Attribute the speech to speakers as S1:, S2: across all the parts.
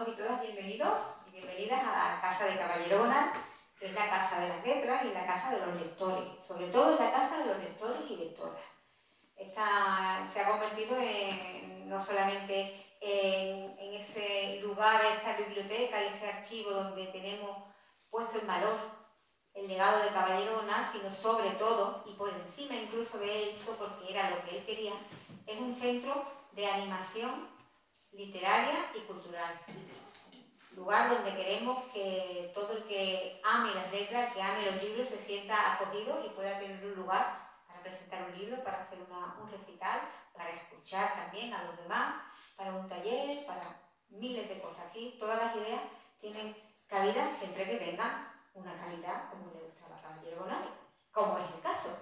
S1: todos y todas bienvenidos y bienvenidas a la Casa de Caballero Bonal, que es la casa de las letras y la casa de los lectores, sobre todo es la casa de los lectores y lectoras. Esta se ha convertido no solamente en ese lugar, esa biblioteca y ese archivo donde tenemos puesto en valor el legado de Caballero Bonal, sino sobre todo, y por encima incluso de eso, porque era lo que él quería, es un centro de animación literaria y cultural. Lugar donde queremos que todo el que ame las letras, que ame los libros, se sienta acogido y pueda tener un lugar para presentar un libro, para hacer un recital, para escuchar también a los demás, para un taller, para miles de cosas. Aquí todas las ideas tienen cabida siempre que tengan una calidad como le gustaba a Caballero Bonal, como es el caso.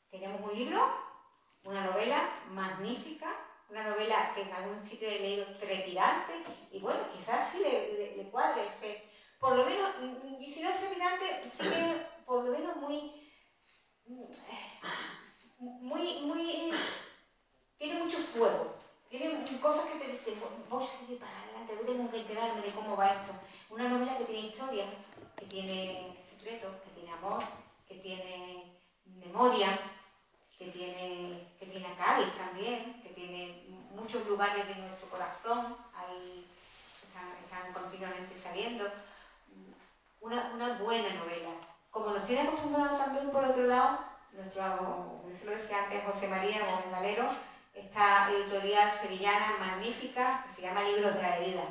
S1: Tenemos un libro, una novela magnífica, una novela que en algún sitio he leído trepidante, y bueno, quizás sí le cuadre ese, por lo menos, y si no es trepidante, sí que por lo menos tiene mucho fuego, tiene cosas que te dicen, voy a seguir para adelante, tengo que enterarme de cómo va esto. Una novela que tiene historia, que tiene secretos, que tiene amor, que tiene memoria, que tiene a Cádiz también, que tiene muchos lugares de nuestro corazón, ahí están continuamente saliendo. Una buena novela. Como nos tiene acostumbrado también, por otro lado, se lo decía antes José María Gómez Valero, esta editorial sevillana magnífica que se llama Libros de la Herida.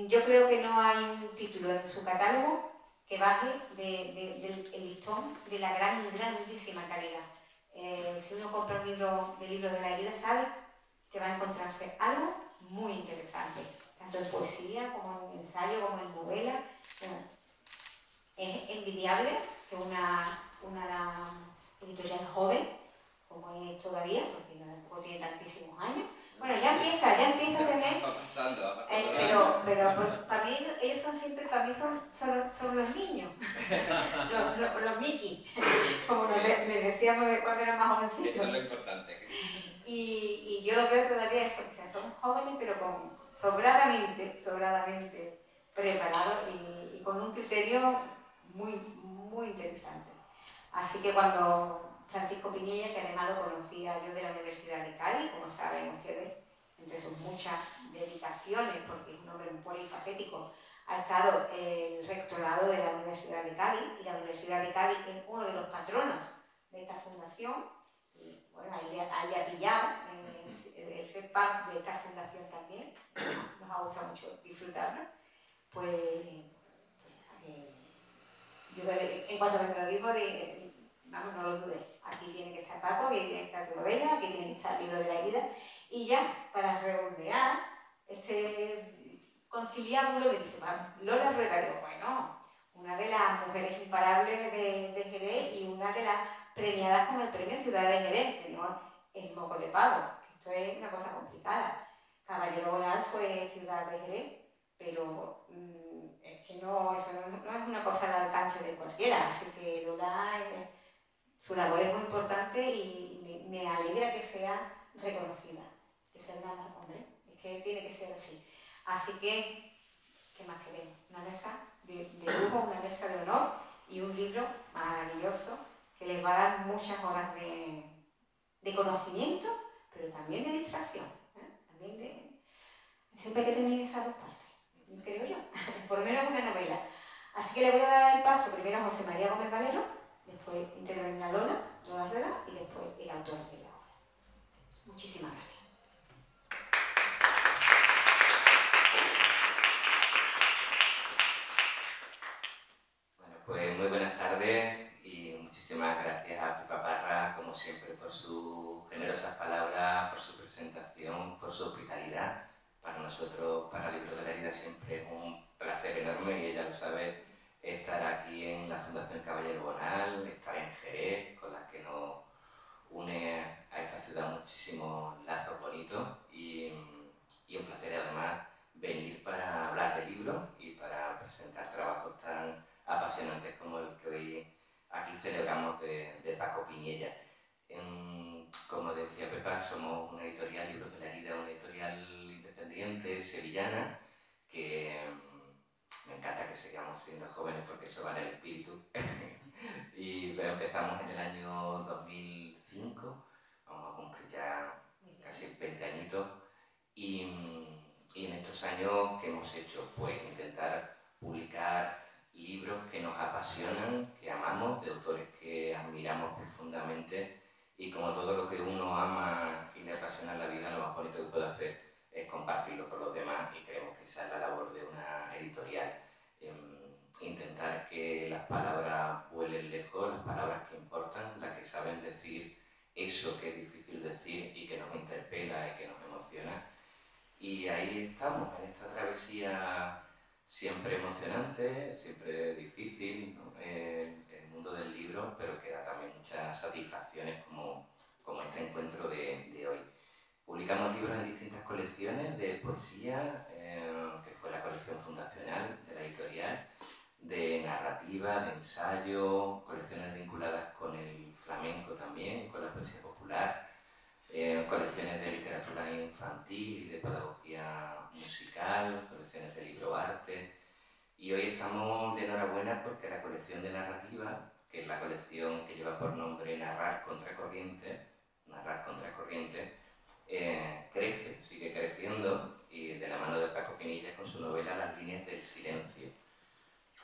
S1: Yo creo que no hay un título en su catálogo que baje del listón de la grandísima calidad. Si uno compra un libro de Libros de la Herida, sabe que va a encontrarse algo muy interesante, tanto en poesía como en ensayo, como en novela. Es envidiable que una editorial joven, como es todavía, porque tampoco tiene tantísimos años, bueno, ya empieza a tener...
S2: Va pasando.
S1: Pero para mí, ellos son siempre, para mí son los niños, los Mickey, como les decíamos cuando eran más jovencitos.
S2: Eso es lo importante.
S1: Y yo lo veo todavía eso, o sea, son jóvenes, pero sobradamente preparados y con un criterio muy interesante. Así que cuando Francisco Piñella, que además lo conocía yo de la Universidad de Cádiz, como saben ustedes, entre sus muchas dedicaciones, porque es un hombre polifacético, ha estado el rectorado de la Universidad de Cádiz, y la Universidad de Cádiz es uno de los patronos de esta fundación, y bueno, ahí le ha pillado el ser parte de esta fundación también, nos ha gustado mucho disfrutarla, pues yo en cuanto me lo digo, vamos, no lo dudé, aquí tiene que estar Paco, aquí tiene que estar tu novela, aquí tiene que estar el Libro de la Herida, y ya, para redondear este conciliábulo, me dice, Lola Rueda, digo, bueno, una de las mujeres imparables de Jerez y una de las premiadas con el premio Ciudad de Jerez, que no es moco de pavo, que esto es una cosa complicada. Caballero Bonal fue Ciudad de Jerez, pero es que eso no es una cosa al alcance de cualquiera, así que Lola, su labor es muy importante y me alegra que sea reconocida, que sea una hombre, es que tiene que ser así. Así que, ¿qué más queremos? Una mesa de lujo, una mesa de honor y un libro maravilloso que les va a dar muchas horas de conocimiento, pero también de distracción, siempre hay que tener esas dos partes, creo yo, por lo menos una novela. Así que le voy a dar el paso primero a José María Gómez Valero, después intervendrá Lola Rueda y después el autor de la obra. Muchísimas gracias.
S3: Bueno, pues muy buenas tardes y muchísimas gracias a Pipa Parra, como siempre, por sus generosas palabras, por su presentación, por su hospitalidad. Para nosotros, para Libros de la Herida, siempre es un placer enorme, y ella lo sabe, estar aquí en la Fundación Caballero Bonal, estar en Jerez, con las que nos une a esta ciudad muchísimos lazos bonitos, y un placer además venir para hablar de libros y para presentar trabajos tan apasionantes como el que hoy aquí celebramos de Paco Piñella. Como decía Pepa, somos una editorial, Libros de la Herida, una editorial independiente sevillana que encanta que sigamos siendo jóvenes porque eso va en el espíritu. Pero empezamos en el año 2005, vamos a cumplir ya casi 20 añitos. Y en estos años, ¿qué hemos hecho? Pues intentar publicar libros que nos apasionan, que amamos, de autores que admiramos profundamente, y como todo lo que uno ama y le apasiona en la vida, lo más bonito que puede hacer es compartirlo con los demás, y creemos que esa es la labor de una editorial. Intentar que las palabras vuelen lejos, las palabras que importan, las que saben decir eso que es difícil decir y que nos interpela y que nos emociona. Y ahí estamos, en esta travesía siempre emocionante, siempre difícil, ¿no? El mundo del libro, pero que da también muchas satisfacciones como este encuentro de hoy. Publicamos libros en distintas colecciones de poesía, que fue la colección fundacional de la editorial, de narrativa, de ensayo, colecciones vinculadas con el flamenco también, con la poesía popular, colecciones de literatura infantil y de pedagogía musical, colecciones de libroarte. Y hoy estamos de enhorabuena porque la colección de narrativa, que es la colección que lleva por nombre Narrar Contracorriente, crece, sigue creciendo, y de la mano de Paco Pinilla con su novela Las líneas del silencio.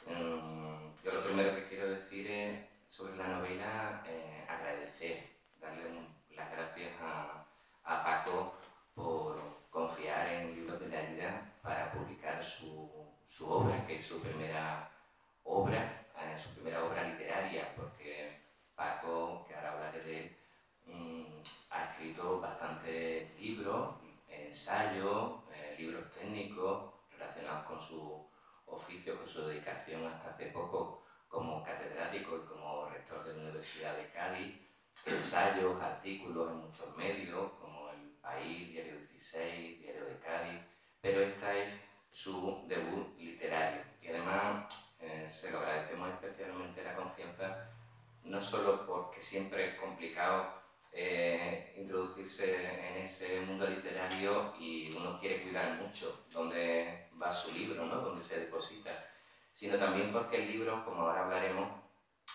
S3: Yo lo primero que quiero decir es sobre la novela, agradecer, darle las gracias a Paco por confiar en Libros de la Vida para publicar su obra, que es su primera obra literaria, porque Paco, que ahora hablaré de él, ha escrito bastantes libros, ensayos, libros técnicos relacionados con su oficio, con su dedicación hasta hace poco como catedrático y como rector de la Universidad de Cádiz, ensayos, artículos en muchos medios como El País, Diario 16, Diario de Cádiz, pero esta es su debut literario, y además se lo agradecemos especialmente la confianza, no solo porque siempre es complicado introducirse en ese mundo literario y uno quiere cuidar mucho dónde va su libro, ¿no? Dónde se deposita, sino también porque el libro, como ahora hablaremos,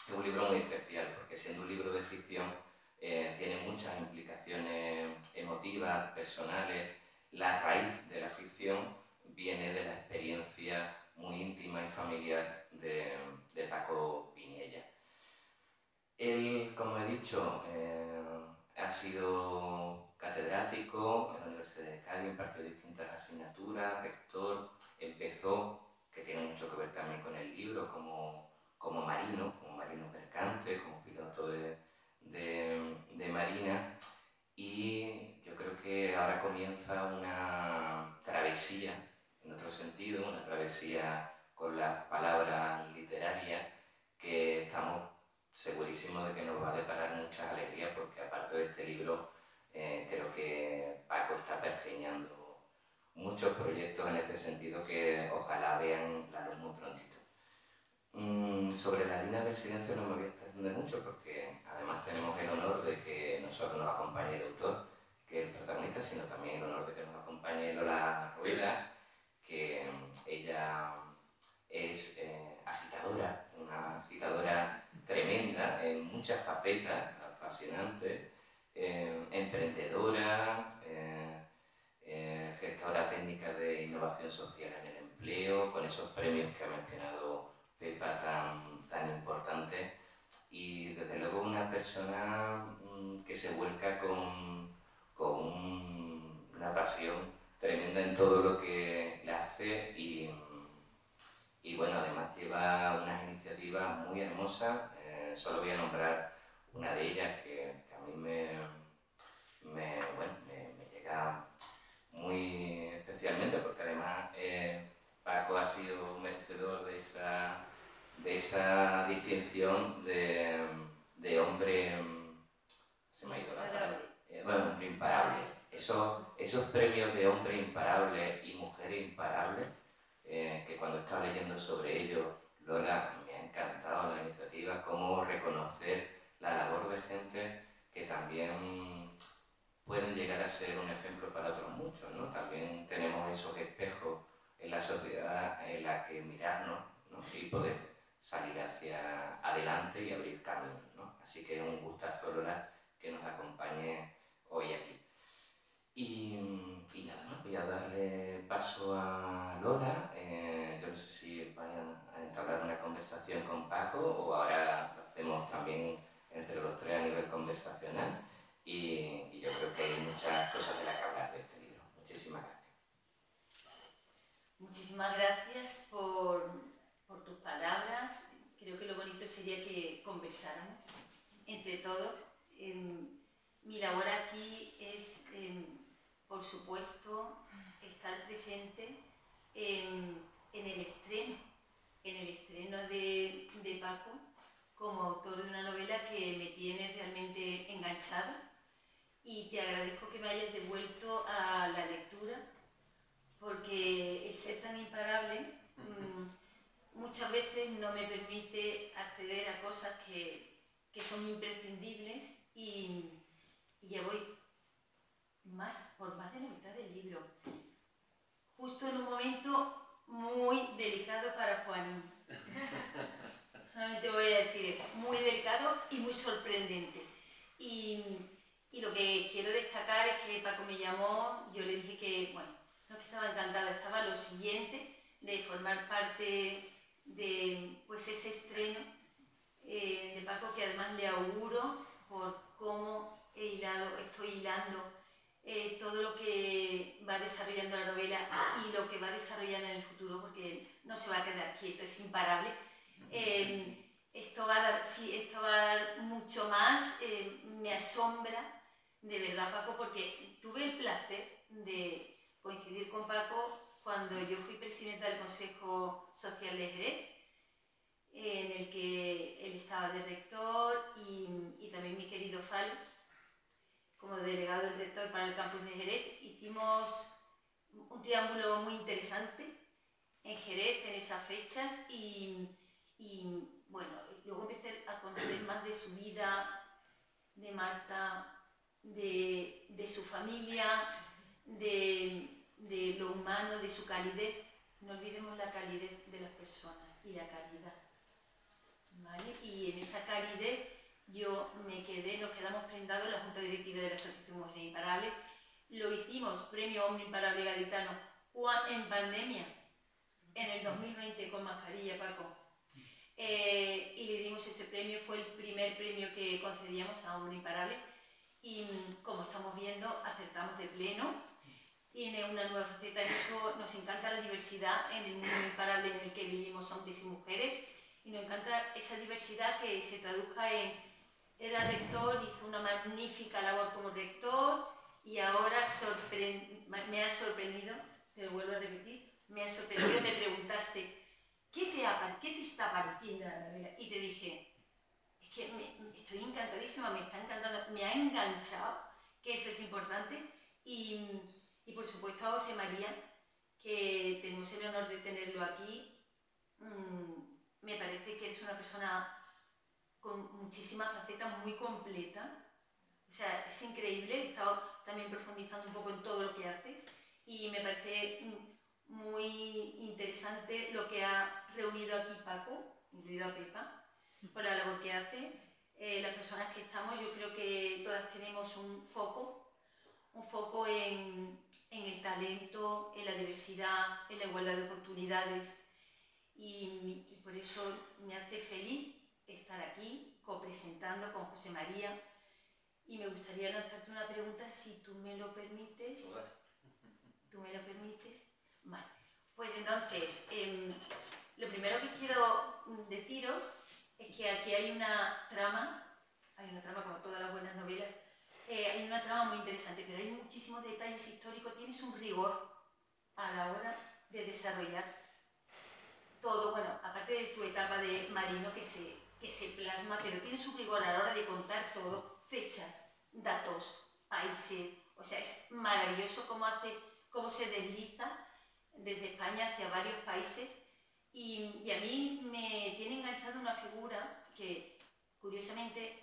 S3: es un libro muy especial, porque siendo un libro de ficción tiene muchas implicaciones emotivas, personales. La raíz de la ficción viene de la experiencia muy íntima y familiar de Paco Pinilla. Él, como he dicho, ha sido catedrático en la Universidad de Cádiz, impartió distintas asignaturas, rector, empezó, que tiene mucho que ver también con el libro, como marino mercante, como piloto de marina, y yo creo que ahora comienza una travesía, en otro sentido, una travesía con las palabras literarias, que estamos segurísimos de que nos va a deparar muchas alegrías, porque aparte de este libro, creo que Paco está pergeñando muchos proyectos en este sentido que ojalá vean la luz muy prontito. Sobre la línea del silencio no me voy a extender mucho, porque además tenemos el honor de que no solo nos acompañe el autor, que es el protagonista, sino también el honor de que nos acompañe Lola Rueda, que ella es agitadora, una agitadora tremenda en muchas facetas, apasionante, emprendedora, gestora técnica de innovación social en el empleo, con esos premios que ha mencionado Pepa tan importantes, y desde luego una persona que se vuelca con una pasión tremenda en todo lo que le hace, y bueno, además lleva unas iniciativas muy hermosas. Solo voy a nombrar una de ellas que a mí me llega muy especialmente, porque además Paco ha sido merecedor de esa distinción de hombre, se me ha ido la palabra, hombre imparable. Esos premios de hombre imparable y mujer imparable, que cuando estaba leyendo sobre ello, Lola, me ha encantado la iniciativa, cómo reconocer la labor de gente que también pueden llegar a ser un ejemplo para otros muchos, ¿no? También tenemos esos espejos en la sociedad en la la que mirarnos, ¿no? Y poder salir hacia adelante y abrir caminos, ¿no? Así que es un gustazo, Lola, que nos acompañe hoy aquí. Y nada más, voy a darle paso a Lola. Yo no sé si vayan a entablar una conversación con Paco o ahora lo hacemos también entre los tres a nivel conversacional. Y yo creo que hay muchas cosas de las que hablar de este libro. Muchísimas gracias.
S2: Muchísimas gracias por tus palabras. Creo que lo bonito sería que conversáramos entre todos. Mi labor aquí es, por supuesto, estar presente en el estreno de Paco como autor de una novela que me tiene realmente enganchada, y te agradezco que me hayas devuelto a la lectura, porque el ser tan imparable muchas veces no me permite acceder a cosas que son imprescindibles, y ya voy por más de la mitad del libro, justo en un momento muy delicado para Juanín. Solamente voy a decir eso, muy delicado y muy sorprendente. Y lo que quiero destacar es que Paco me llamó, yo le dije que, bueno, no es que estaba encantada, estaba lo siguiente de formar parte de pues, ese estreno de Paco, que además le auguro por cómo estoy hilando todo lo que va desarrollando la novela y lo que va a desarrollar en el futuro, porque no se va a quedar quieto, es imparable. Esto va a dar mucho más. Me asombra, de verdad, Paco, porque tuve el placer de coincidir con Paco cuando yo fui presidenta del Consejo Social de Jerez, en el que él estaba de rector, y también mi querido Fal, como delegado del rector para el campus de Jerez. Hicimos un triángulo muy interesante en Jerez en esas fechas, y bueno, luego empecé a conocer más de su vida, de Marta, de su familia, de lo humano, de su calidez. No olvidemos la calidez de las personas y la caridad, ¿vale? Y en esa calidez nos quedamos prendados en la Junta Directiva de la Asociación Mujeres Imparables. Lo hicimos, Premio Hombre Imparable Gaditano, en pandemia, en el 2020, con mascarilla, Paco. Y le dimos ese premio, fue el primer premio que concedíamos a Hombre Imparable, y como estamos viendo, acertamos de pleno. Tiene una nueva faceta en eso. Nos encanta la diversidad en el mundo imparable en el que vivimos, hombres y mujeres, y nos encanta esa diversidad que se traduzca en... Era rector, hizo una magnífica labor como rector, y ahora me ha sorprendido, te lo vuelvo a repetir, me ha sorprendido, me preguntaste, ¿qué te está pareciendo la novela? Y te dije, es que estoy encantadísima, me está encantando, me ha enganchado, que eso es importante, y por supuesto a José María, que tenemos el honor de tenerlo aquí. Me parece que eres una persona con muchísimas facetas, muy completa. O sea, es increíble. He estado también profundizando un poco en todo lo que haces, y me parece muy interesante lo que ha reunido aquí Paco, incluido a Pepa, por la labor que hace. Las personas que estamos, yo creo que todas tenemos un foco en el talento, en la diversidad, en la igualdad de oportunidades, y por eso me hace feliz estar aquí copresentando con José María, y me gustaría lanzarte una pregunta, si tú me lo permites. ¿Tú me lo permites? Vale. Pues entonces, lo primero que quiero deciros es que aquí hay una trama como todas las buenas novelas. Hay una trama muy interesante, pero hay muchísimos detalles históricos. Tienes un rigor a la hora de desarrollar todo. Bueno, aparte de tu etapa de marino que se plasma, pero tienes un rigor a la hora de contar todo, fechas, datos, países. O sea, es maravilloso cómo se desliza desde España hacia varios países. Y a mí me tiene enganchada una figura que, curiosamente,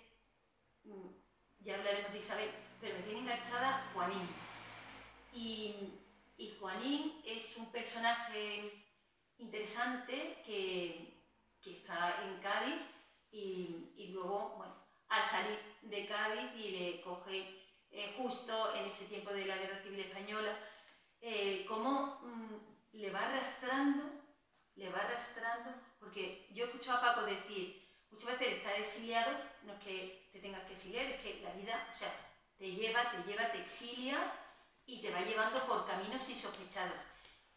S2: ya hablaremos de Isabel, pero me tiene enganchada Juanín. Y Juanín es un personaje interesante que está en Cádiz y luego, bueno, al salir de Cádiz y le coge justo en ese tiempo de la Guerra Civil Española, cómo le va arrastrando, porque yo he escuchado a Paco decir, muchas veces estar exiliado no es que te tengas que exiliar, es que la vida, o sea, te lleva, te exilia y te va llevando por caminos insospechados.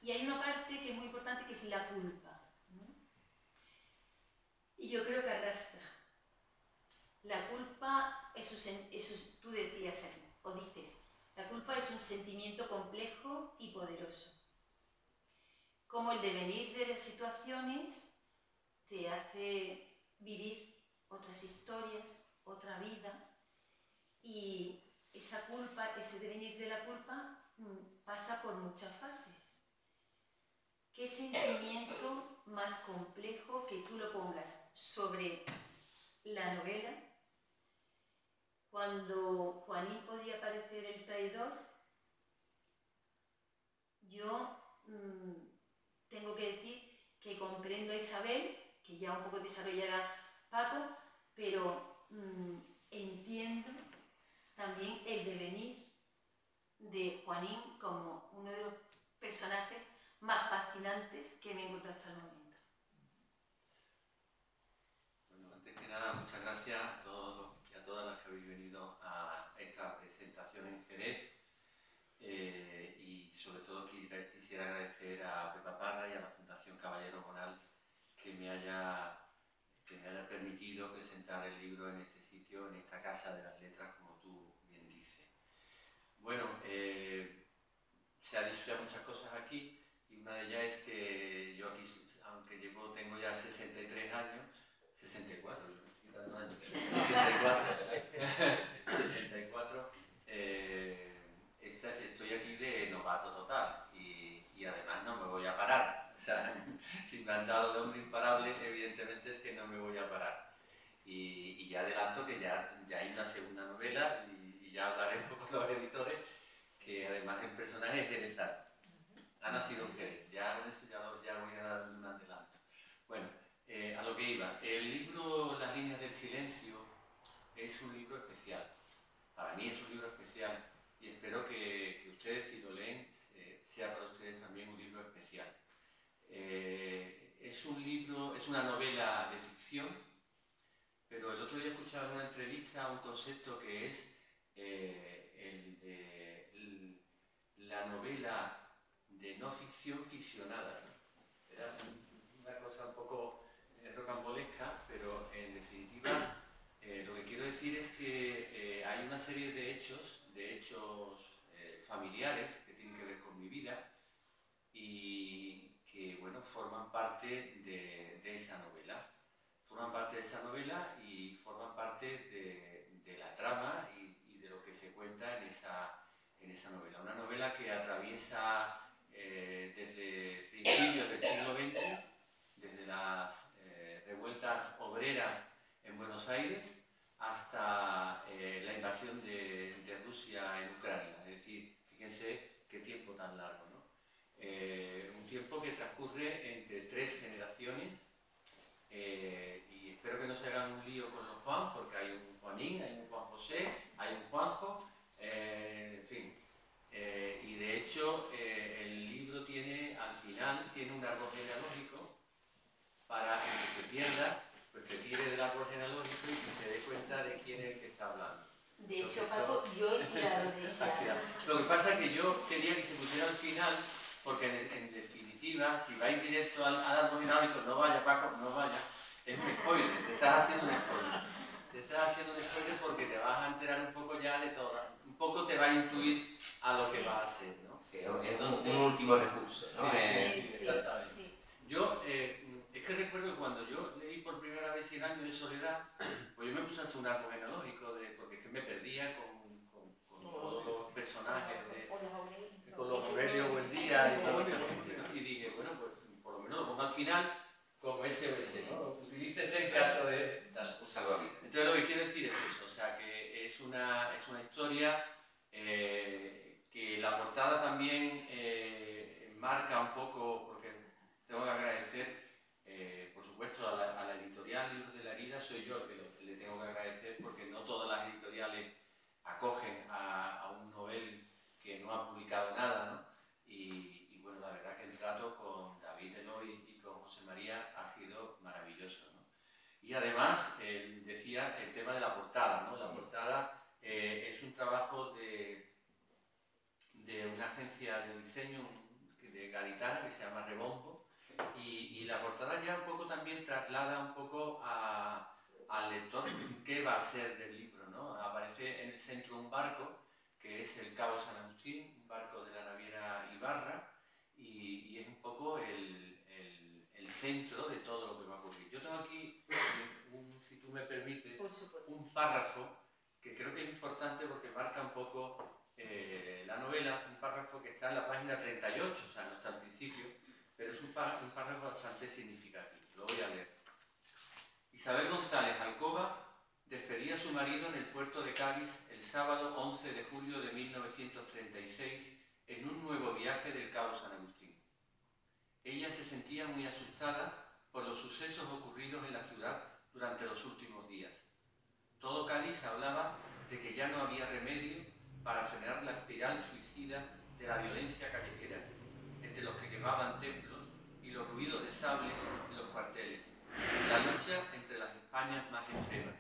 S2: Y hay una parte que es muy importante, que es la culpa, ¿no? Y yo creo que arrastra. La culpa tú decías aquí, o dices, la culpa es un sentimiento complejo y poderoso. Como el devenir de las situaciones te hace vivir otras historias, otra vida, y esa culpa, ese devenir de la culpa pasa por muchas fases. ¿Qué sentimiento más complejo que tú lo pongas sobre la novela? Cuando Juanín podía parecer el traidor, yo tengo que decir que comprendo a Isabel, que ya un poco desarrollará Paco, pero entiendo también el devenir de Juanín como uno de los personajes más fascinantes que me he encontrado hasta el momento.
S4: Bueno, antes que nada, muchas gracias a todos y a todas las que habéis venido a esta presentación en Jerez. Y sobre todo quisiera agradecer a Pepa Parra y a la Fundación Caballero Bonal que me haya permitido presentar el libro en este sitio, en esta Casa de las Letras, como tú bien dices. Bueno, se ha dicho ya muchas cosas aquí y una de ellas es que yo aquí, aunque tengo ya 63 años, 64, yo me estoy dando años, 64, estoy aquí de novato total y además no me voy a parar. O sea, si me han dado de hombre imparable, evidentemente es que no me voy a parar. Y ya adelanto que ya hay una segunda novela y ya hablaremos con los editores, que además el personaje es jerezano. Ha nacido en Jerez, ya con eso ya voy a dar un adelanto. Bueno, a lo que iba. El libro Las líneas del silencio es un libro especial. Para mí es un libro especial y espero que ustedes, si lo leen, sea para ustedes también un libro especial. Es un libro, es una novela de ficción, pero el otro día escuchaba en una entrevista un concepto que es el de la novela de no ficción ficcionada, ¿no? Era una cosa un poco rocambolesca, pero en definitiva lo que quiero decir es que hay una serie de hechos familiares que tienen que ver con mi vida y que, bueno, forman parte de esa novela. Forman parte de esa novela y forman parte de la trama y de lo que se cuenta en esa novela. Una novela que atraviesa desde principios del siglo XX, desde las revueltas obreras en Buenos Aires hasta la invasión de Rusia en Ucrania. Es decir, fíjense qué tiempo tan largo, ¿no? Un tiempo que transcurre entre 3 generaciones y espero que no se hagan un lío con los Juan, porque hay un Juanín, hay un Juan José, hay un Juanjo, en fin. Y de hecho el libro al final tiene un árbol genealógico para que se pierda, pues que tire del árbol genealógico y que se dé cuenta de quién es el que está hablando.
S2: De hecho, Paco, yo he tirado de esa.
S4: Lo que pasa es que yo quería que se pusiera al final, porque en definitiva, si vais directo al árbol genealógico, no vaya, Paco, no vaya, es un spoiler, te estás haciendo un spoiler. Te estás haciendo un spoiler porque te vas a enterar un poco ya de todo, un poco te va a intuir a lo que va a hacer, ¿no?
S3: Sí, entonces, un último recurso, ¿no?
S4: Sí, exactamente. Sí. Yo, es que recuerdo que cuando yo leí por primera vez 100 años de soledad, pues yo me puse a hacer un árbol genealógico, porque es que me perdía con todos los personajes, con los Aurelio Buendía y toda esta gente, ¿no? Y dije, bueno, pues por lo menos lo pongo al final como SOS, ¿no? Utilícese en caso de... Entonces lo que quiero decir es eso, o sea, que es una historia que la portada también marca un poco, porque tengo que agradecer Y además decía el tema de la portada, ¿no? La portada es un trabajo de una agencia de diseño de gaditana que se llama Rebombo, y la portada ya un poco también traslada un poco al lector qué va a ser del libro, ¿no? Aparece en el centro un barco que es el Cabo San Agustín, un barco de la naviera Ibarra, y es un poco el centro de todo lo que va a ocurrir. Yo tengo aquí, si tú me permites, un párrafo que creo que es importante porque marca un poco la novela, un párrafo que está en la página 38, o sea, no está al principio, pero es un párrafo bastante significativo. Lo voy a leer. Isabel González Alcoba despedía a su marido en el puerto de Cádiz el sábado 11 de julio de 1936 en un nuevo viaje del Cabo San Agustín. Ella se sentía muy asustada por los sucesos ocurridos en la ciudad durante los últimos días. Todo Cádiz hablaba de que ya no había remedio para frenar la espiral suicida de la violencia callejera, entre los que quemaban templos y los ruidos de sables en los cuarteles, la lucha entre las Españas más extremas.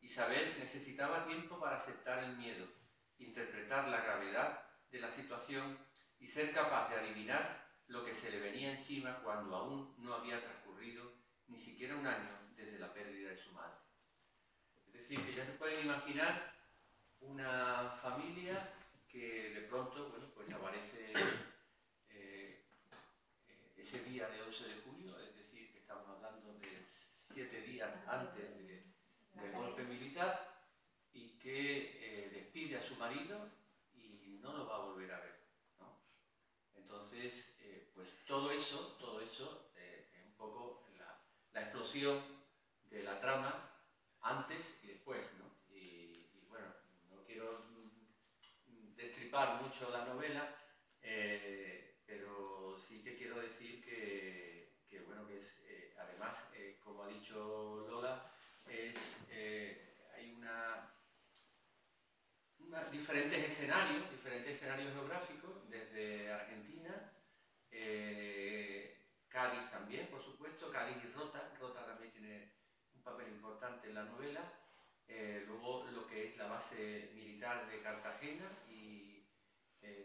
S4: Isabel necesitaba tiempo para aceptar el miedo, interpretar la gravedad de la situación y ser capaz de adivinar lo que se le venía encima cuando aún no había transcurrido ni siquiera un año desde la pérdida de su madre. Es decir, que ya se pueden imaginar una familia que de pronto, bueno, pues aparece ese día de 11 de julio, es decir, que estamos hablando de 7 días antes del golpe militar, y que despide a su marido y no lo va a volver a ver, ¿no? Entonces, pues todo eso es un poco la explosión de la trama antes y después, ¿no? Y bueno, no quiero destripar mucho la novela, pero sí que quiero decir que bueno, que es, además, como ha dicho Lola, hay diferentes escenarios geográficos, desde Argentina, Cádiz también, por supuesto, Cádiz y Rota también tiene un papel importante en la novela, luego lo que es la base militar de Cartagena, y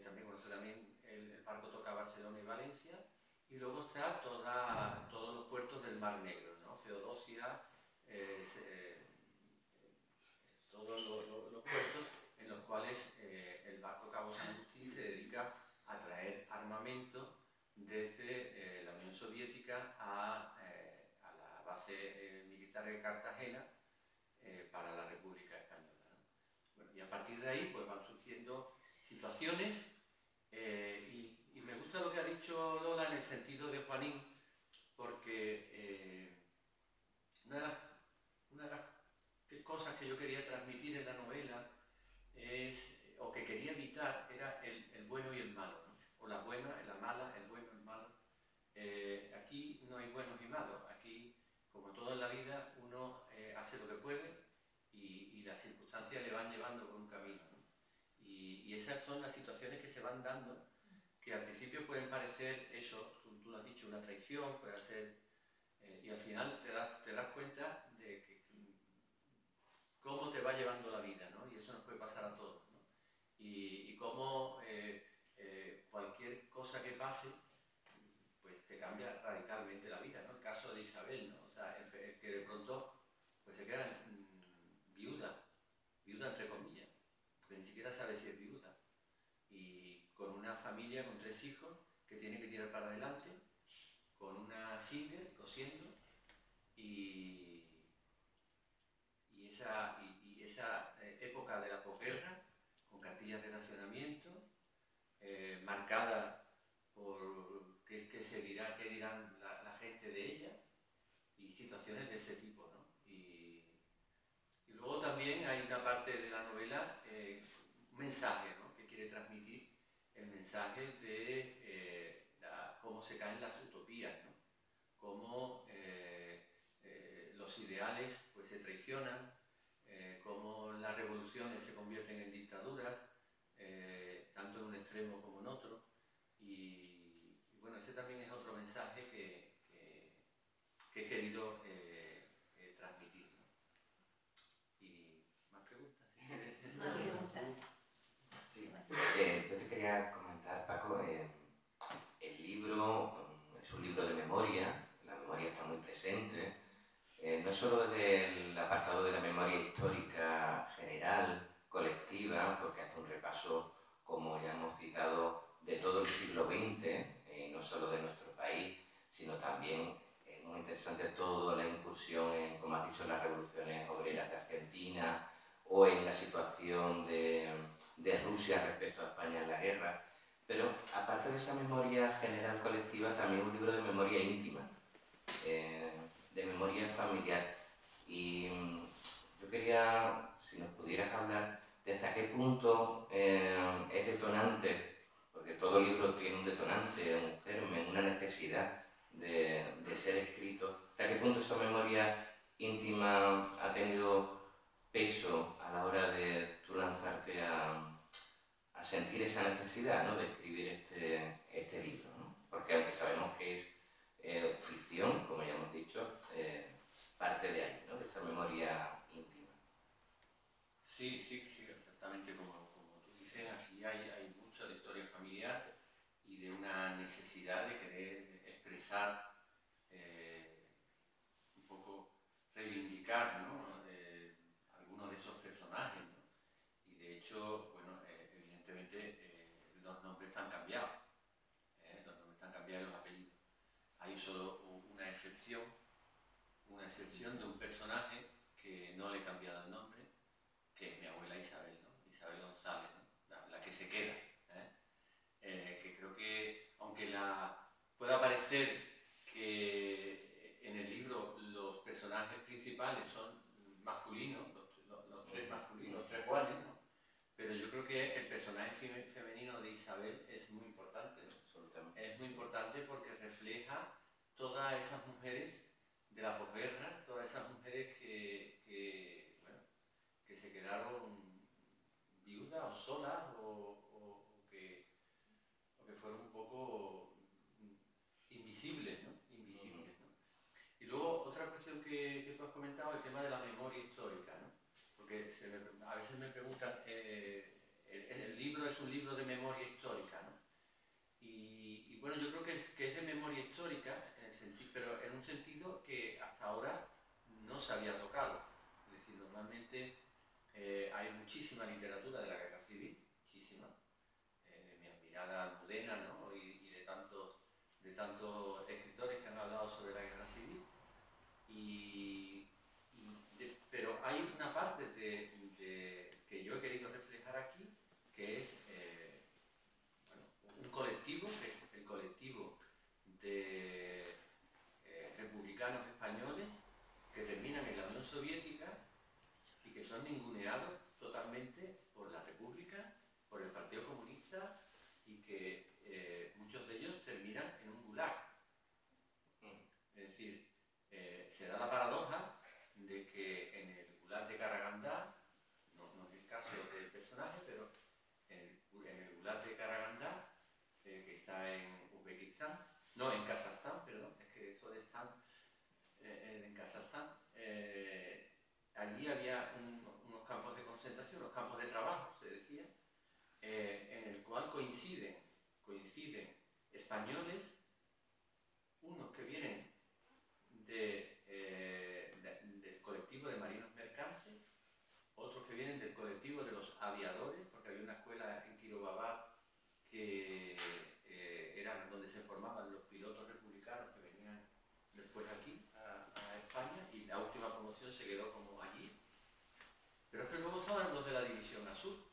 S4: también conoce también el barco toca Barcelona y Valencia, y luego está todos los puertos del Mar Negro, ¿no? Feodosia, todos los puertos en los cuales el barco Cabo San Agustín se dedica a traer armamento desde la Unión Soviética a la base militar de Cartagena para la República Española, ¿no? Bueno, y a partir de ahí pues van surgiendo situaciones, y me gusta lo que ha dicho Lola en el sentido de Juanín, porque una de las cosas que yo quería transmitir en la novela o que quería evitar, era el bueno y el malo, ¿no? O la buena, la mala, el bueno y el malo. Aquí no hay buenos y malos, aquí, como todo en la vida, uno hace lo que puede y las circunstancias le van llevando por un camino, ¿no? Y esas son las situaciones que se van dando, que al principio pueden parecer eso, tú lo has dicho, una traición, puede ser, y al final te das cuenta de que cómo te va llevando la vida, ¿no? Y eso nos puede pasar a todos, ¿no? Y cómo cualquier cosa que pase, pues te cambia radicalmente la vida, ¿no? El caso de Isabel, ¿no? O sea, el que de pronto pues se queda viuda entre comillas, porque ni siquiera sabe si es viuda, y con una familia con 3 hijos que tiene que tirar para adelante, con una singer cosiendo, y esa época de la posguerra, con cartillas de racionamiento, marcada por qué dirán la gente de ella, y situaciones de ese tipo, ¿no? Y luego también hay una parte de la novela, un mensaje, ¿no?, que quiere transmitir, el mensaje de cómo se caen las utopías, ¿no? Cómo los ideales pues se traicionan, cómo las revoluciones se convierten en dictaduras, tanto en un extremo como en otro, y bueno, ese también es otro mensaje que he querido
S3: quería comentar, Paco, el libro es un libro de memoria, la memoria está muy presente, no solo desde el apartado de la memoria histórica general, colectiva, porque hace un repaso, como ya hemos citado, de todo el siglo XX, no solo de nuestro país, sino también es muy interesante toda la incursión en, como has dicho, las revoluciones obreras de Argentina o en la situación de Rusia respecto a España en la guerra. Pero aparte de esa memoria general colectiva, también un libro de memoria íntima, de memoria familiar. Y yo quería, si nos pudieras hablar de hasta qué punto es detonante, porque todo libro tiene un detonante, un germen, una necesidad de ser escrito, hasta qué punto esa memoria íntima ha tenido peso a la hora de tú lanzarte a sentir esa necesidad, ¿no?, de escribir este libro, ¿no? Porque aunque sabemos que es ficción, como ya hemos dicho, parte de ahí, ¿no?, de esa memoria íntima.
S4: Sí, sí, sí, exactamente como tú dices, aquí hay mucho de historia familiar y de una necesidad de querer expresar, un poco reivindicar, ¿no?, algunos de esos personajes, ¿no? Y de hecho, bueno, evidentemente los nombres están cambiados, los nombres están cambiados y los apellidos. Hay solo una excepción de un personaje que no le he cambiado el nombre, que es mi abuela Isabel, ¿no? Isabel González, ¿no? La que se queda, que creo que, aunque pueda parecer que en el libro los personajes principales son masculinos, los tres masculinos, los tres Juanes, ¿no?, pero yo creo que el personaje femenino de Isabel es muy importante, ¿no? Es muy importante porque refleja todas esas mujeres de la posguerra, todas esas mujeres bueno, que se quedaron viudas o solas o que fueron un poco invisibles, ¿no? Invisibles, ¿no? Y luego otra cuestión que tú has comentado, el tema de la memoria histórica, ¿no? Porque a veces me preguntan, el libro es un libro de memoria histórica, ¿no? Y bueno, yo creo que es de memoria histórica, pero en un sentido que hasta ahora no se había tocado. Es decir, normalmente hay muchísima literatura de la guerra civil, muchísima, mi admirada Almudena, ¿no?, y de tantos escritores que han hablado sobre la guerra civil. Pero hay una parte que yo he querido reflejar aquí, que es un colectivo, que es el colectivo de republicanos españoles que terminan en la Unión Soviética y que son ninguneados totalmente por la República, por el Partido Comunista, y que muchos de ellos terminan en un gulag. Es decir, se da la paradoja de que en el gulag de Karagandá, no es el caso del personaje, pero en el gulag de Karagandá, que está en Uzbekistán, no, en Kazajstán, perdón, es que eso de Stan, en Kazajstán, allí había unos campos de concentración, unos campos de trabajo, se decía, en el cual coinciden españoles, unos que vienen del colectivo de marinos mercantes, otros que vienen del colectivo de los aviadores, porque había una escuela en Kirobabad que eran donde se formaban los pilotos republicanos que venían después aquí a España, y la última promoción se quedó como allí. Pero es que luego estaban los de la División Azul,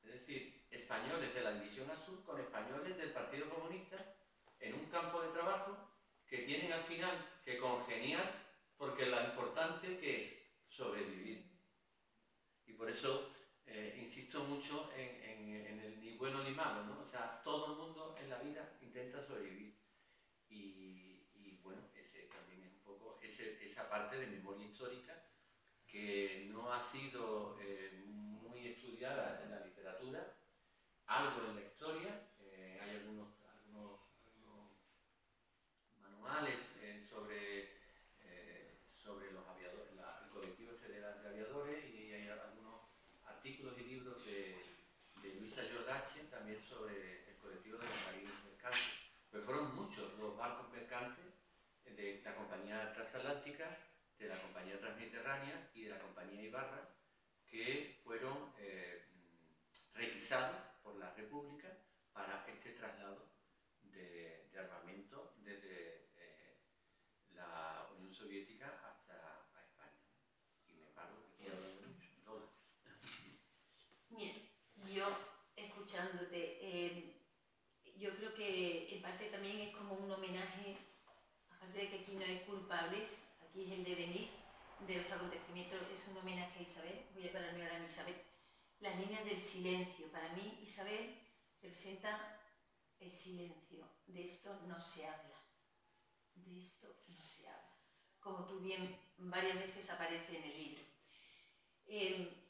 S4: es decir, españoles de la División Azul con españoles del Partido Comunista en un campo de trabajo que tienen al final que congeniar, porque lo importante que es sobrevivir. Y por eso insisto mucho en el ni bueno ni malo, ¿no? O sea, todo el mundo en la vida intenta sobrevivir. Y bueno, ese también es un poco esa parte de memoria histórica que no ha sido muy estudiada en la literatura, algo en la historia, hay algunos manuales sobre los aviadores, el colectivo de aviadores, y hay algunos artículos y libros de Luisa Giordacci también también sobre el colectivo de los marinos mercantes. Pues fueron muchos los barcos mercantes de la compañía transatlántica, de la compañía transmediterránea y de la compañía Ibarra, que fueron requisados por la República para este traslado de armamento desde la Unión Soviética hasta a España. Y me paro, que estoy hablando mucho. Lola.
S2: Mira, yo escuchándote, yo creo que en parte también es como un homenaje, aparte de que aquí no hay culpables, aquí es el devenir de los acontecimientos, es un homenaje a Isabel. Voy a pararme ahora en Isabel. Las líneas del silencio. Para mí, Isabel representa el silencio. De esto no se habla. De esto no se habla. Como tú bien varias veces aparece en el libro.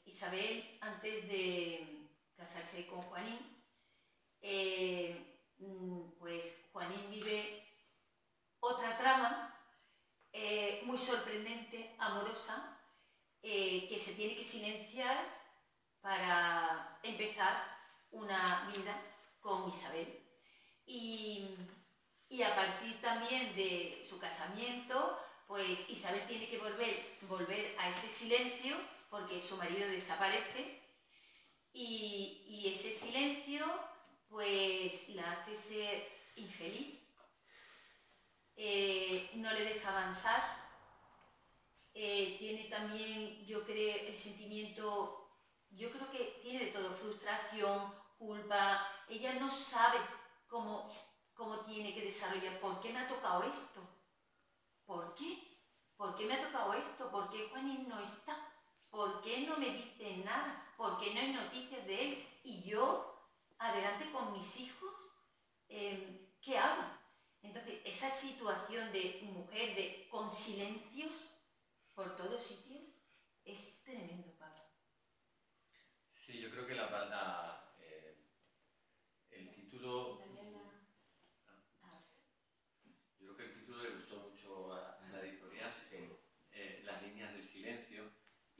S2: Isabel, antes de casarse con Juanín, pues Juanín vive otra trama muy sorprendente, amorosa, que se tiene que silenciar para empezar una vida con Isabel. Y a partir también de su casamiento, pues Isabel tiene que volver a ese silencio porque su marido desaparece y ese silencio pues la hace ser infeliz, no le deja avanzar, tiene también, yo creo, el sentimiento, yo creo que tiene de todo, frustración, culpa, ella no sabe cómo tiene que desarrollar, ¿por qué me ha tocado esto? ¿Por qué? ¿Por qué me ha tocado esto? ¿Por qué Juanín no está? ¿Por qué no me dice nada? ¿Por qué no hay noticias de él? Y yo, adelante con mis hijos, ¿qué hago? Entonces, esa situación de mujer con silencios por todos sitios es tremendo, Pablo.
S4: Sí, yo creo que el título... Yo creo que el título le gustó mucho a la editorial, Las líneas del silencio,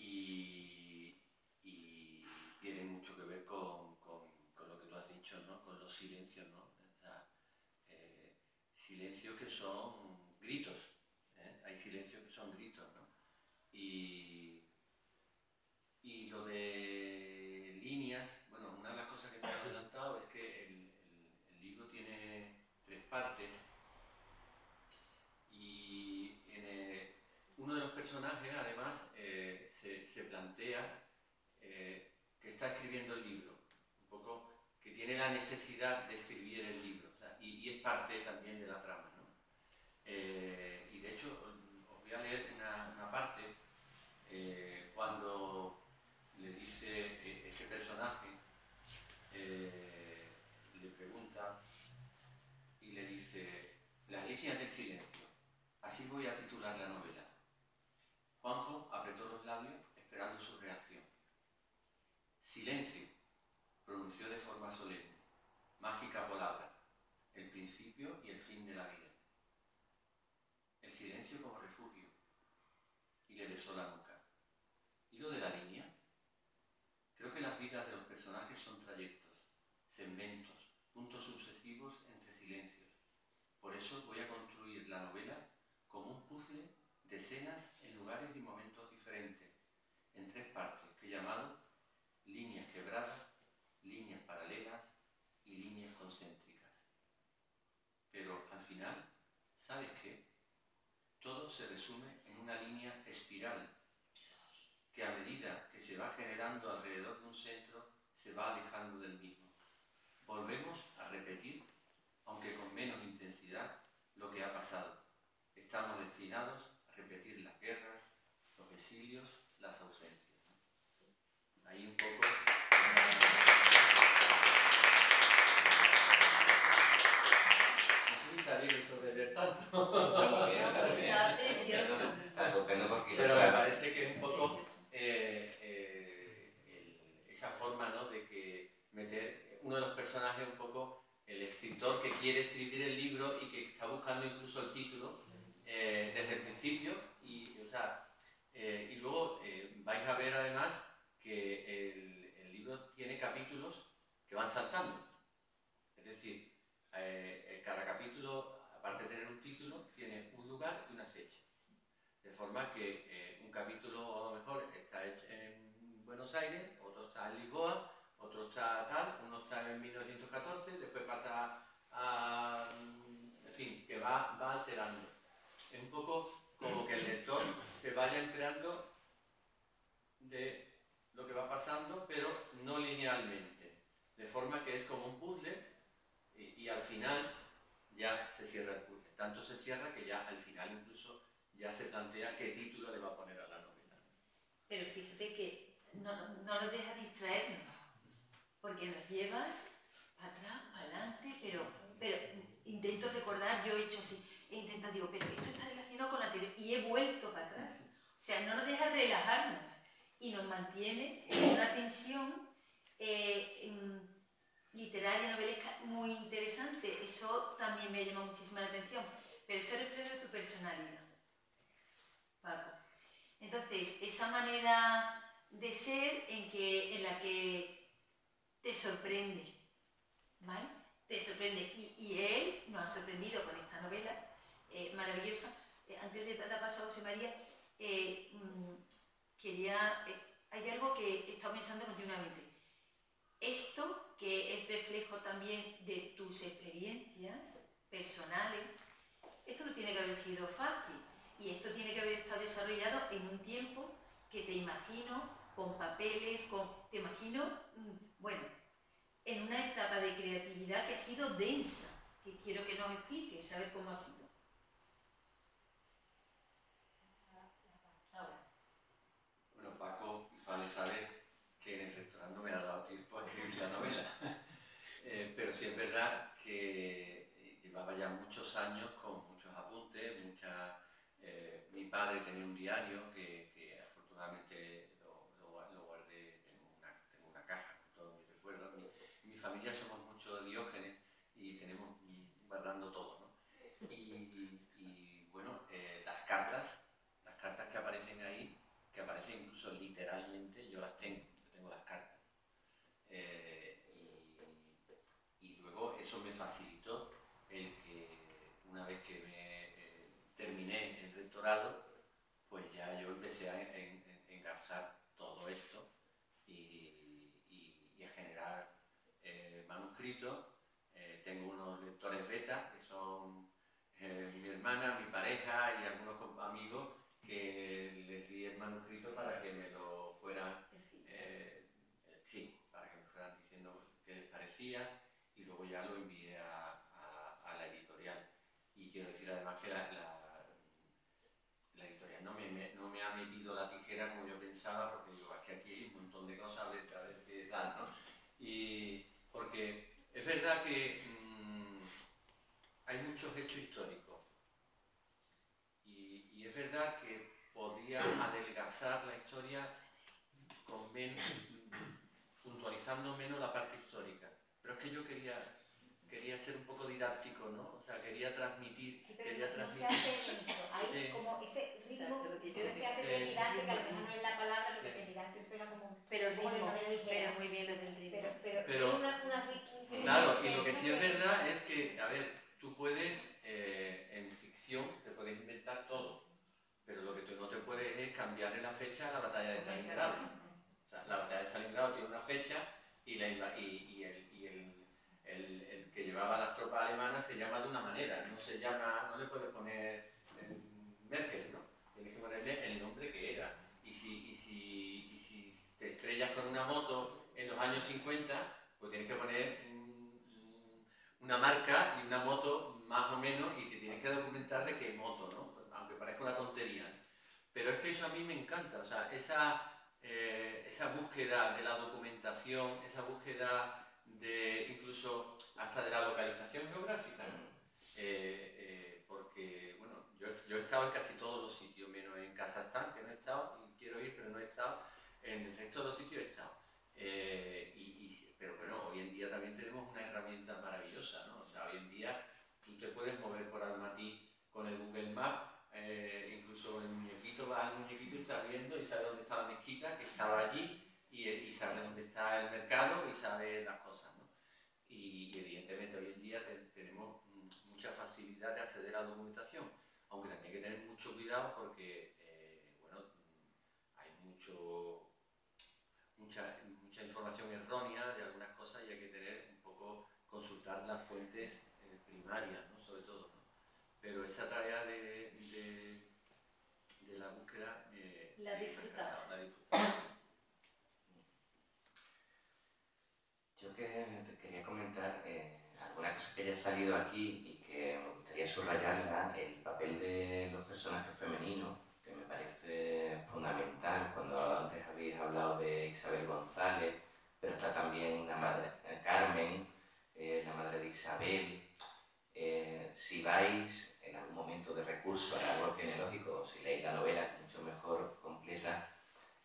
S4: y tiene mucho que ver con lo que tú has dicho, ¿no? Con los silencios, ¿no? O sea, silencios que son gritos, hay silencios que son gritos, ¿no? Y lo de líneas, bueno, una de las cosas que me ha adelantado es que el libro tiene 3 partes y uno de los personajes además se plantea que está escribiendo el libro, un poco que tiene la necesidad de escribir el libro, o sea, y es parte también de la trama, ¿no? Y de hecho os voy a leer una parte cuando le dice este personaje, le pregunta y le dice: las líneas del silencio, así voy a titular la novela. Juanjo apretó los labios esperando su reacción. Silencio, pronunció de forma solemne, mágica palabra, el principio y el fin de la vida. El silencio como refugio, y le besó la nuca. ¿Y lo de la línea? Creo que las vidas de los personajes son trayectos, segmentos, puntos sucesivos entre silencios. Por eso voy a construir la novela como un puzzle de escenas en lugares y momentos diferentes, en 3 partes que he llamado líneas quebradas, líneas paralelas y líneas concéntricas. Pero al final, ¿sabes qué? Todo se resume en una línea espiral que a medida que se va generando alrededor de un centro, se va alejando del mismo. Volvemos a repetir, aunque con menos intensidad, lo que ha pasado. Estamos destinados a repetir las guerras, los exilios, las ausencias. Ahí un poco... No sé si está bien eso de leer tanto.
S2: Está precioso.
S3: Está estupendo porque...
S4: Pero me parece que es un poco esa forma, ¿no?, de que meter uno de los personajes un poco el escritor que quiere escribir el libro y que está buscando incluso el título desde el principio y luego vais a ver además que el libro tiene capítulos que van saltando. cada capítulo, aparte de tener un título, tiene un lugar y una fecha. De forma que un capítulo a lo mejor está en Buenos Aires, otro está en Lisboa, otro está tal, uno está en 1914, después pasa a... en fin, que va alterando. Es un poco como que el lector se vaya enterando de lo que va pasando, pero no linealmente. De forma que es como un puzzle y al final ya se cierra el puzzle. Tanto se cierra que ya al final incluso ya se plantea qué título le va a poner a la novela.
S2: Pero fíjate que no nos deja distraernos, porque nos llevas para atrás, para adelante, pero intento recordar, yo he hecho así, he intentado, digo, pero esto está relacionado con la anterior, y he vuelto para atrás. O sea, no nos deja relajarnos y nos mantiene en una tensión literaria, novelesca, muy interesante. Eso también me llama muchísima la atención, pero eso refleja tu personalidad, Paco. Entonces, esa manera de ser en la que te sorprende, ¿vale? Te sorprende. Y él nos ha sorprendido con esta novela maravillosa. Antes de dar paso a José María, hay algo que he estado pensando continuamente. Esto, que es reflejo también de tus experiencias personales, esto no tiene que haber sido fácil. Y esto tiene que haber estado desarrollado en un tiempo que te imagino con papeles, te imagino, bueno, en una etapa de creatividad que ha sido densa, que quiero que nos expliques, saber cómo ha sido. Ahora.
S4: Bueno, Paco vale saber que en el restaurante no me ha dado tiempo a escribir la novela, pero sí es verdad que llevaba ya muchos años con muchos apuntes, mi padre tenía un diario que afortunadamente lo guardé, tengo una caja con todos mis recuerdos. Mi familia somos muchos Diógenes y tenemos guardando todo, ¿no? Y bueno, las cartas que aparecen ahí, que aparecen incluso literalmente, yo tengo las cartas. Y luego eso me facilitó el que una vez que terminé el rectorado, pues ya yo empecé a engarzar todo esto y a generar manuscritos. Tengo unos lectores beta, que son mi hermana, mi pareja y algunos amigos, que les di el manuscrito para que me lo fueran, para que me fueran diciendo qué les parecía, y luego ya lo envié a la editorial. Y quiero decir además que la editorial no me ha metido la tijera como yo pensaba, porque digo, es que aquí hay un montón de cosas, a ver qué tal, ¿no? Y porque es verdad que hay muchos hechos históricos y es verdad que podía adelgazar la historia con puntualizando menos la parte histórica, pero es que yo quería ser un poco didáctico, ¿no? O sea, quería transmitir...
S1: Sí, pero no se hace eso. Hay como ese ritmo que se hace trepidante, que a lo mejor no es la palabra, porque trepidante suena como...
S2: Pero
S1: como de novela ligera.
S2: pero muy bien lo del ritmo.
S1: Pero una
S4: claro, y lo que sí es verdad es que, a ver, tú puedes, en ficción, te puedes inventar todo, pero lo que tú no te puedes es cambiarle la fecha a la batalla de Stalingrado. O sea, la batalla de Stalingrado tiene una fecha y el que llevaba las tropas alemanas se llama de una manera, no le puedes poner Merkel, ¿no? Tienes que ponerle el nombre que era. Y si te estrellas con una moto en los años 50, pues tienes que poner una marca y una moto más o menos, y te tienes que documentar de qué moto, ¿no? Pues, aunque parezca una tontería. Pero es que eso a mí me encanta, o sea, esa búsqueda de la documentación, esa búsqueda incluso hasta de la localización geográfica, ¿no? Porque, bueno, yo he estado en casi todos los sitios, menos en Kazajstán, que no he estado, y quiero ir, pero no he estado. En el resto de los sitios he estado. Pero bueno, hoy en día también tenemos una herramienta maravillosa, ¿no? O sea, hoy en día tú te puedes mover por Almatý con el Google Maps, incluso con el muñequito, vas al muñequito y estás viendo y sabes dónde está la mezquita, que estaba allí, y sabes dónde está el mercado y sabes las cosas, ¿no? Y evidentemente hoy en día tenemos documentación, aunque también hay que tener mucho cuidado porque, bueno, hay mucha información errónea de algunas cosas y hay que tener un poco, consultar las fuentes primarias, ¿no? Sobre todo, ¿no? Pero esa tarea de la búsqueda
S2: la disfrutaba.
S3: Yo que te quería comentar algunas cosas que ya han salido aquí y que me gustaría subrayarla, el papel de los personajes femeninos, que me parece fundamental. Cuando antes habéis hablado de Isabel González, pero está también la madre Carmen, la madre de Isabel. Si vais en algún momento de recurso al árbol genealógico, o si leéis la novela, mucho mejor completa,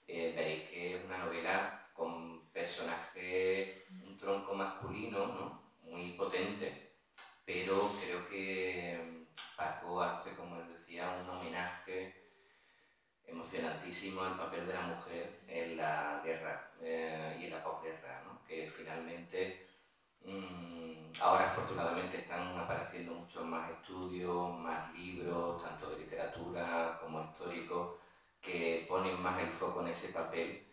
S3: veréis que es una novela con personaje, un tronco masculino, ¿no? Muy potente, pero creo que Paco hace, como él decía, un homenaje emocionantísimo al papel de la mujer en la guerra y en la posguerra, ¿no? Que finalmente ahora afortunadamente están apareciendo muchos más estudios, más libros, tanto de literatura como históricos, que ponen más el foco en ese papel,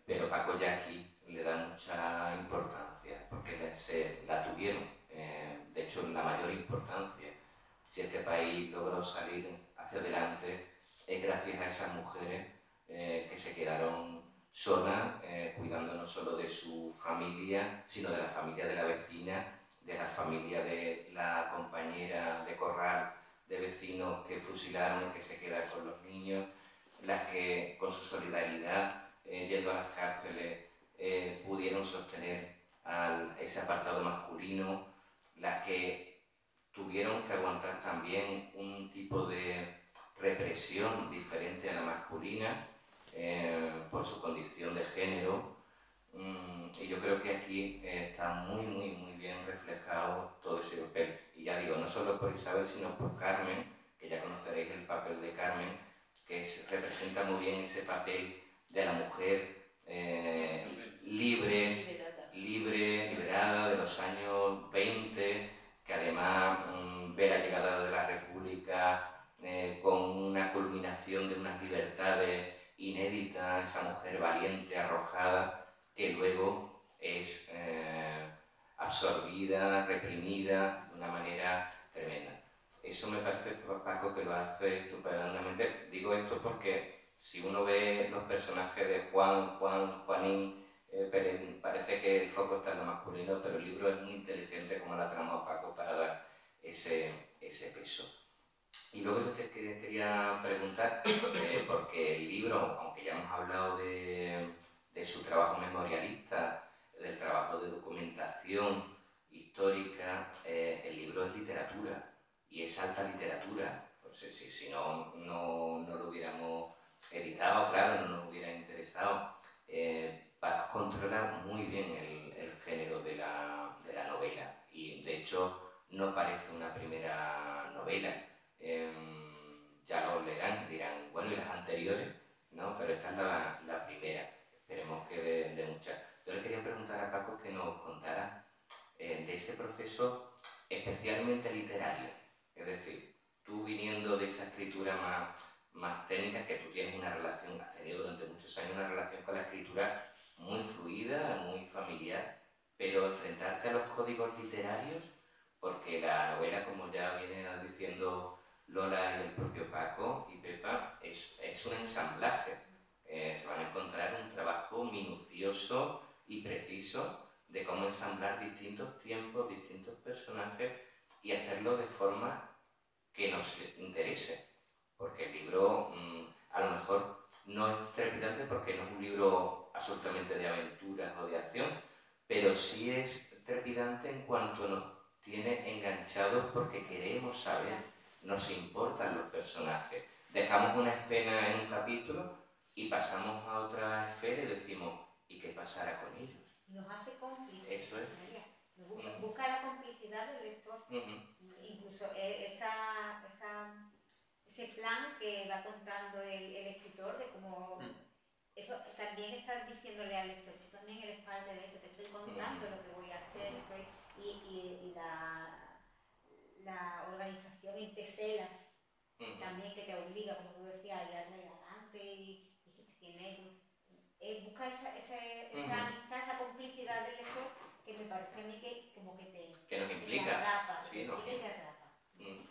S3: pero Paco ya aquí le da mucha importancia, porque se la tuvieron, de hecho la mayor importancia. Si este país logró salir hacia adelante es gracias a esas mujeres que se quedaron sola, cuidando no solo de su familia, sino de la familia de la vecina, de la familia de la compañera de corral de vecinos que fusilaron y que se queda con los niños, las que con su solidaridad, yendo a las cárceles, pudieron sostener a ese apartado masculino, las que tuvieron que aguantar también un tipo de represión diferente a la masculina, por su condición de género, y yo creo que aquí está muy bien reflejado todo ese papel. Y ya digo, no solo por Isabel, sino por Carmen, que ya conoceréis el papel de Carmen, que representa muy bien ese papel de la mujer liberada de los años 20, que además ve la llegada de la República con una culminación de unas libertades inéditas, esa mujer valiente, arrojada, que luego es absorbida, reprimida de una manera tremenda. Eso me parece, Paco, que lo hace estupendamente. Digo esto porque si uno ve los personajes de Juanín, parece que el foco está en lo masculino, pero el libro es muy inteligente como la tramó Paco para dar ese peso. Y luego yo te quería preguntar, porque el libro, aunque ya hemos hablado de su trabajo memorialista, del trabajo de documentación histórica, el libro es literatura, y es alta literatura. Pues si no lo hubiéramos editado, claro, no nos hubiera interesado. Para controlar muy bien el género de la novela, y de hecho no parece una primera novela. Ya lo leerán, dirán, bueno, y las anteriores, ¿no? Pero esta es la primera, esperemos que de muchas. Yo le quería preguntar a Paco que nos contara de ese proceso especialmente literario, es decir, tú viniendo de esa escritura más técnica, que tú tienes una relación, has tenido durante muchos años una relación con la escritura muy fluida, muy familiar, pero enfrentarte a los códigos literarios, porque la novela, como ya viene diciendo Lola y el propio Paco y Pepa, es un ensamblaje. Se van a encontrar un trabajo minucioso y preciso de cómo ensamblar distintos tiempos, distintos personajes y hacerlo de forma que nos interese. Porque el libro a lo mejor no es trepidante porque no es un libro absolutamente de aventuras o de acción, pero sí es trepidante en cuanto nos tiene enganchados porque queremos saber, nos importan los personajes. Dejamos una escena en un capítulo y pasamos a otra esfera y decimos, ¿y qué pasará con ellos?
S1: Nos hace cómplices.
S3: Eso es.
S1: Busca la complicidad del lector. Incluso ese plan que va contando el escritor de cómo... Eso también estás diciéndole al lector, tú también eres parte de esto, te estoy contando lo que voy a hacer, y la organización en teselas, también que te obliga, como tú decías, a ir adelante y que tiene, busca esa amistad, esa complicidad del lector que me parece a mí que como que
S3: que nos implica,
S1: te atrapa,
S3: sí, ¿no?
S1: te atrapa.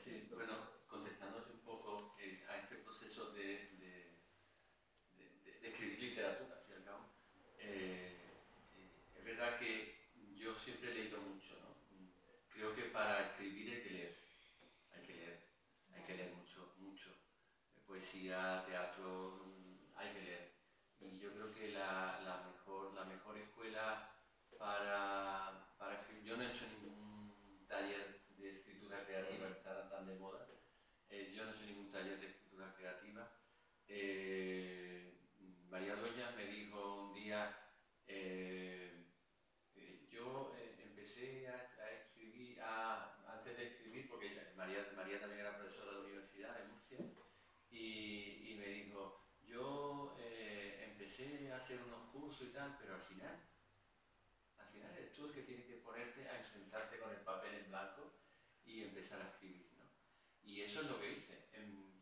S4: Sí, bueno, contestándote un poco a este proceso de escribir literatura, al fin y al cabo, es verdad que yo siempre he leído mucho, ¿no? Creo que para escribir hay que leer, hay que leer mucho, mucho. Poesía, teatro, hay que leer. Y yo creo que la mejor escuela para escribir, yo no he hecho ningún taller de escritura creativa que está tan de moda, yo no he hecho ningún taller de escritura creativa. María Dueñas me dijo un día, yo empecé a escribir, antes de escribir, porque María también era profesora de la universidad en Murcia, y me dijo, yo empecé a hacer unos cursos y tal, pero al final eres tú el que tienes que ponerte a enfrentarte con el papel en blanco y empezar a escribir, ¿no? Y eso es lo que hice,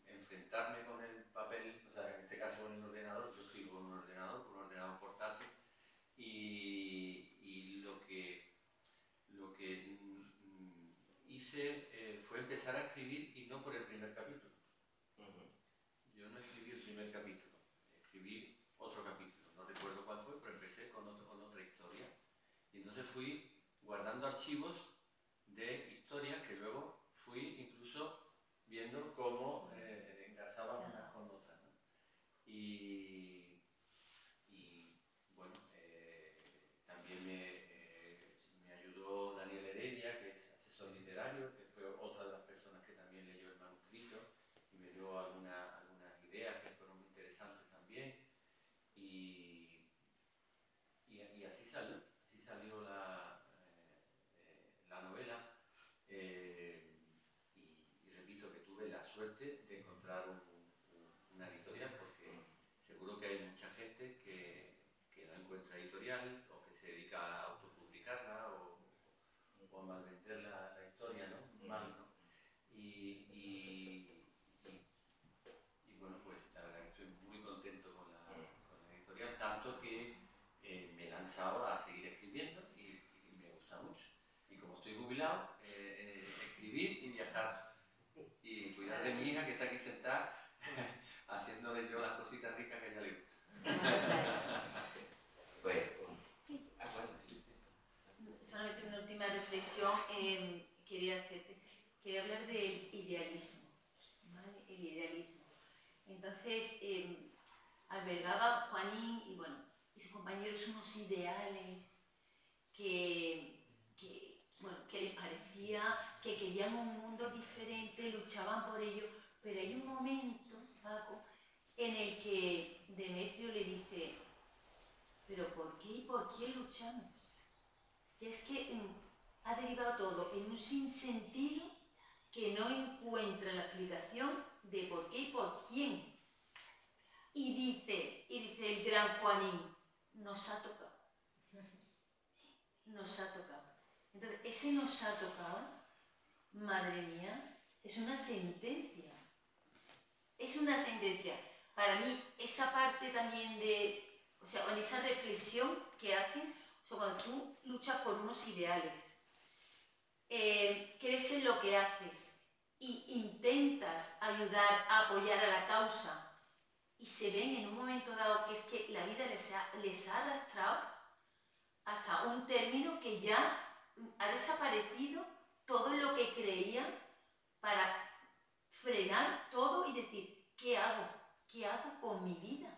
S4: enfrentarme con el papel, o sea, en este caso con el ordenador, yo escribo con un ordenador portátil, y lo que hice fue empezar a escribir y no por el primer capítulo. Yo no escribí el primer capítulo, escribí otro capítulo, no recuerdo cuál fue, pero empecé con otra historia. Y entonces fui guardando archivos de historias que luego fui incluso viendo cómo engarzaban unas con otras, ¿no? Y bueno, también me ayudó Daniel Heredia, que es asesor literario, que fue otra de las personas que también leyó el manuscrito y me dio algunas ideas que fueron muy interesantes también. Y así salió la novela. Y repito que tuve la suerte de encontrar una editorial, porque seguro que hay mucha gente que no encuentra editorial o que se dedica a autopublicarla o a malvender la historia, ¿no? Mal, ¿no? Y bueno, pues la verdad que estoy muy contento con la editorial, tanto que me he lanzado a seguir escribiendo y me gusta mucho. Y como estoy jubilado, escribir y viajar y cuidar de mi hija que está aquí sentada haciéndole yo las cositas ricas que a ella le gustan.
S3: Pues,
S2: solamente una última reflexión quería hacerte. Quería hablar del idealismo, ¿vale? El idealismo. Entonces, albergaba Juanín y sus compañeros unos ideales que les parecía que querían un mundo diferente, luchaban por ello, pero hay un momento, Paco, en el que Demetrio le dice, ¿pero por qué y por quién luchamos? Y es que ha derivado todo en un sinsentido que no encuentra la explicación de por qué y por quién. Y dice el gran Juanín, nos ha tocado. Nos ha tocado. Entonces, ese nos ha tocado, madre mía, es una sentencia. Es una sentencia. Para mí, esa parte también en esa reflexión que hacen, cuando tú luchas por unos ideales, crees en lo que haces e intentas ayudar a apoyar a la causa y se ven en un momento dado que es que la vida les ha arrastrado hasta un término que ya ha desaparecido todo lo que creían para frenar todo y decir, ¿qué hago? ¿Qué hago con mi vida?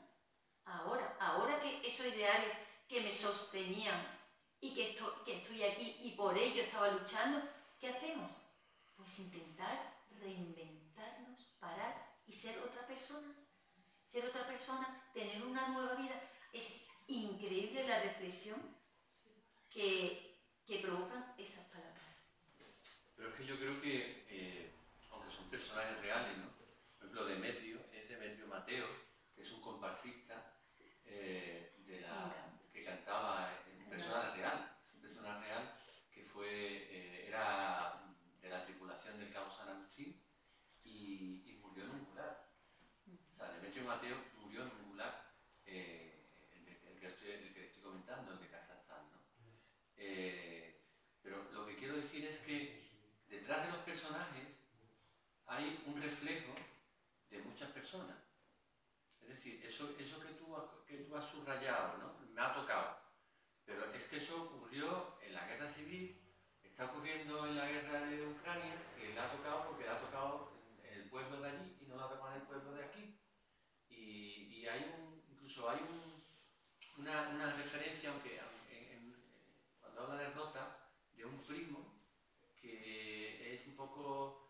S2: Ahora que esos ideales que me sostenían y que estoy aquí y por ello estaba luchando, ¿qué hacemos? Pues intentar reinventarnos, parar y ser otra persona. Ser otra persona, tener una nueva vida. Es increíble la reflexión que provocan esas palabras.
S4: Pero es que yo creo que, aunque son personajes reales, ¿no? Por ejemplo, Demetrio es Demetrio Mateo, que es un comparsista que cantaba, un personaje real que era de la tripulación del hay un reflejo de muchas personas. Es decir, eso que tú has subrayado, ¿no? Me ha tocado. Pero es que eso ocurrió en la guerra civil, está ocurriendo en la guerra de Ucrania, que le ha tocado porque le ha tocado en el pueblo de allí y no le ha tocado en el pueblo de aquí. Y incluso hay una referencia, aunque cuando habla de Rota, de un primo que es un poco